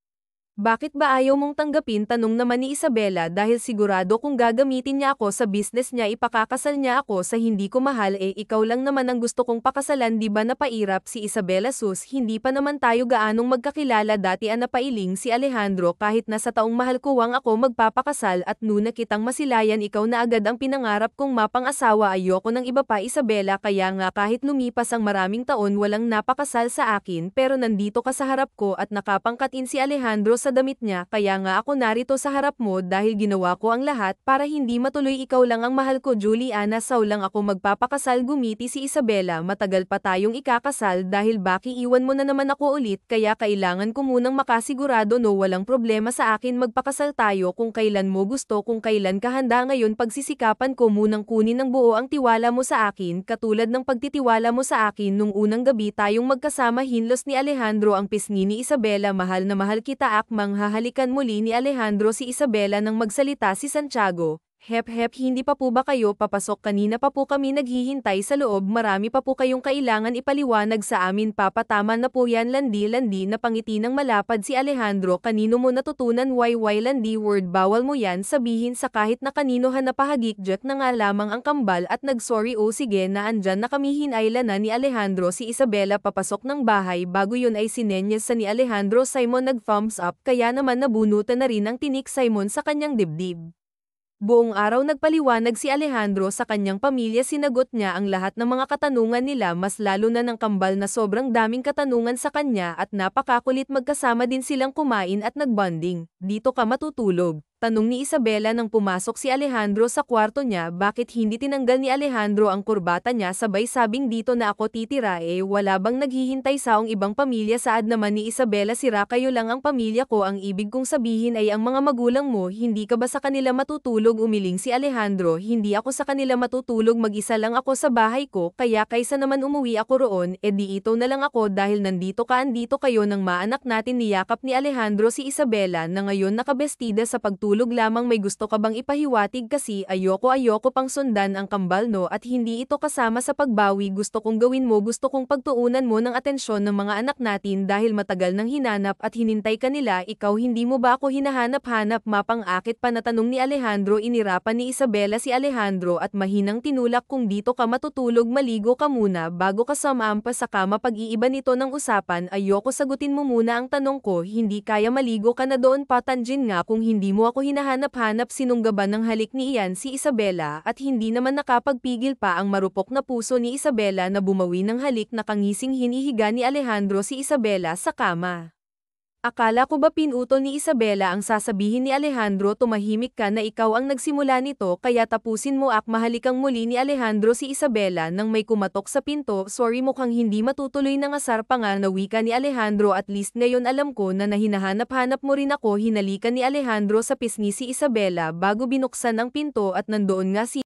Bakit ba ayaw mong tanggapin? Tanong naman ni Isabela. Dahil sigurado kung gagamitin niya ako sa business niya, ipakakasal niya ako sa hindi ko mahal. Ikaw lang naman ang gusto kong pakasalan, di ba? Napairap si Isabela. Sus, hindi pa naman tayo gaanong magkakilala dati, napailing si Alejandro. Kahit nasa taong mahal ko wang ako magpapakasal at nuna kitang masilayan, ikaw na agad ang pinangarap kong mapang-asawa. Ayoko ng iba pa, Isabela, kaya nga kahit lumipas ang maraming taon walang napakasal sa akin, pero nandito ka sa harap ko at nakapangkatin si Alejandro sa damit niya. Kaya nga ako narito sa harap mo dahil ginawa ko ang lahat para hindi matuloy. Ikaw lang ang mahal ko, Juliana. Saw lang ako magpapakasal, gumiti si Isabela. Matagal pa tayong ikakasal dahil baki iwan mo na naman ako ulit, kaya kailangan ko munang makasigurado. No, walang problema sa akin, magpakasal tayo kung kailan mo gusto, kung kailan ka handa. Ngayon pagsisikapan ko munang kunin ng buo ang tiwala mo sa akin katulad ng pagtitiwala mo sa akin nung unang gabi tayong magkasama. Hinlos ni Alejandro ang pisngi ni Isabela. Mahal na mahal kita, Manghahalikan muli ni Alejandro si Isabela nang magsalita si Santiago. Hep, hindi pa po ba kayo papasok? Kanina pa po kami naghihintay sa loob, marami pa po kayong kailangan ipaliwanag sa amin, Papa. Tama na po yan, landi. Napangiti ng malapad si Alejandro. Kanino mo natutunan? Why landi word? Bawal mo yan sabihin sa kahit na kanino. Napahagikjak na nga lamang ang kambal at nagsorry. O sige na, andyan na kami, hinayla na ni Alejandro si Isabela papasok ng bahay. Bago yun ay sinenyas sa ni Alejandro Simon nag-thumbs up, kaya naman nabunutan na rin ang tinik Simon sa kanyang dibdib. Buong araw nagpaliwanag si Alejandro sa kanyang pamilya, sinagot niya ang lahat ng mga katanungan nila, mas lalo na ng kambal na sobrang daming katanungan sa kanya at napakakulit. Magkasama din silang kumain at nagbonding. Dito ka matutulog? Tanong ni Isabela nang pumasok si Alejandro sa kwarto niya. Bakit hindi tinanggal ni Alejandro ang kurbata niya? Sabay sabing, dito na ako titira. Wala bang naghihintay saong ibang pamilya? Saad naman ni Isabela, sira kayo lang ang pamilya ko. Ang ibig kong sabihin ay ang mga magulang mo. Hindi ka ba sa kanila matutulog? Umiling si Alejandro. Hindi ako sa kanila matutulog, mag-isa lang ako sa bahay ko, kaya kaysa naman umuwi ako roon, di ito na lang ako dahil nandito ka. Andito kayo ng maanak natin. Niyakap ni Alejandro si Isabela na ngayon nakabestida sa pagtulog lamang. May gusto ka bang ipahiwatig? Kasi ayoko pang sundan ang kambal, no, at hindi ito kasama sa pagbawi. Gusto kong gawin mo, gusto kong pagtuunan mo ng atensyon ng mga anak natin dahil matagal nang hinanap at hinintay kanila. Ikaw, hindi mo ba ako hinahanap-hanap? Mapang-akit pa na tanong ni Alejandro. Inirapan ni Isabela si Alejandro at mahinang tinulak. Kung dito ka matutulog, maligo ka muna bago ka sumampa sa kama. Pag-iiba nito ng usapan, ayoko, sagutin mo muna ang tanong ko. Hindi kaya, maligo ka na doon. Patanjin nga kung hindi mo ako hinahanap-hanap. Sinunggaban ng halik ni Ian si Isabela at hindi naman nakapagpigil pa ang marupok na puso ni Isabela na bumawi ng halik. Nakangising hinihiga ni Alejandro si Isabela sa kama. Akala ko ba pinutol ni Isabela ang sasabihin ni Alejandro? Tumahimik ka na, ikaw ang nagsimula nito, kaya tapusin mo. Mahalikang muli ni Alejandro si Isabela nang may kumatok sa pinto. Sorry, mukhang hindi matutuloy ng asar pa nga na wika ni Alejandro. At least ngayon alam ko na hinahanap-hanap mo rin ako. Hinalikan ni Alejandro sa pisngi si Isabela bago binuksan ang pinto at nandoon nga si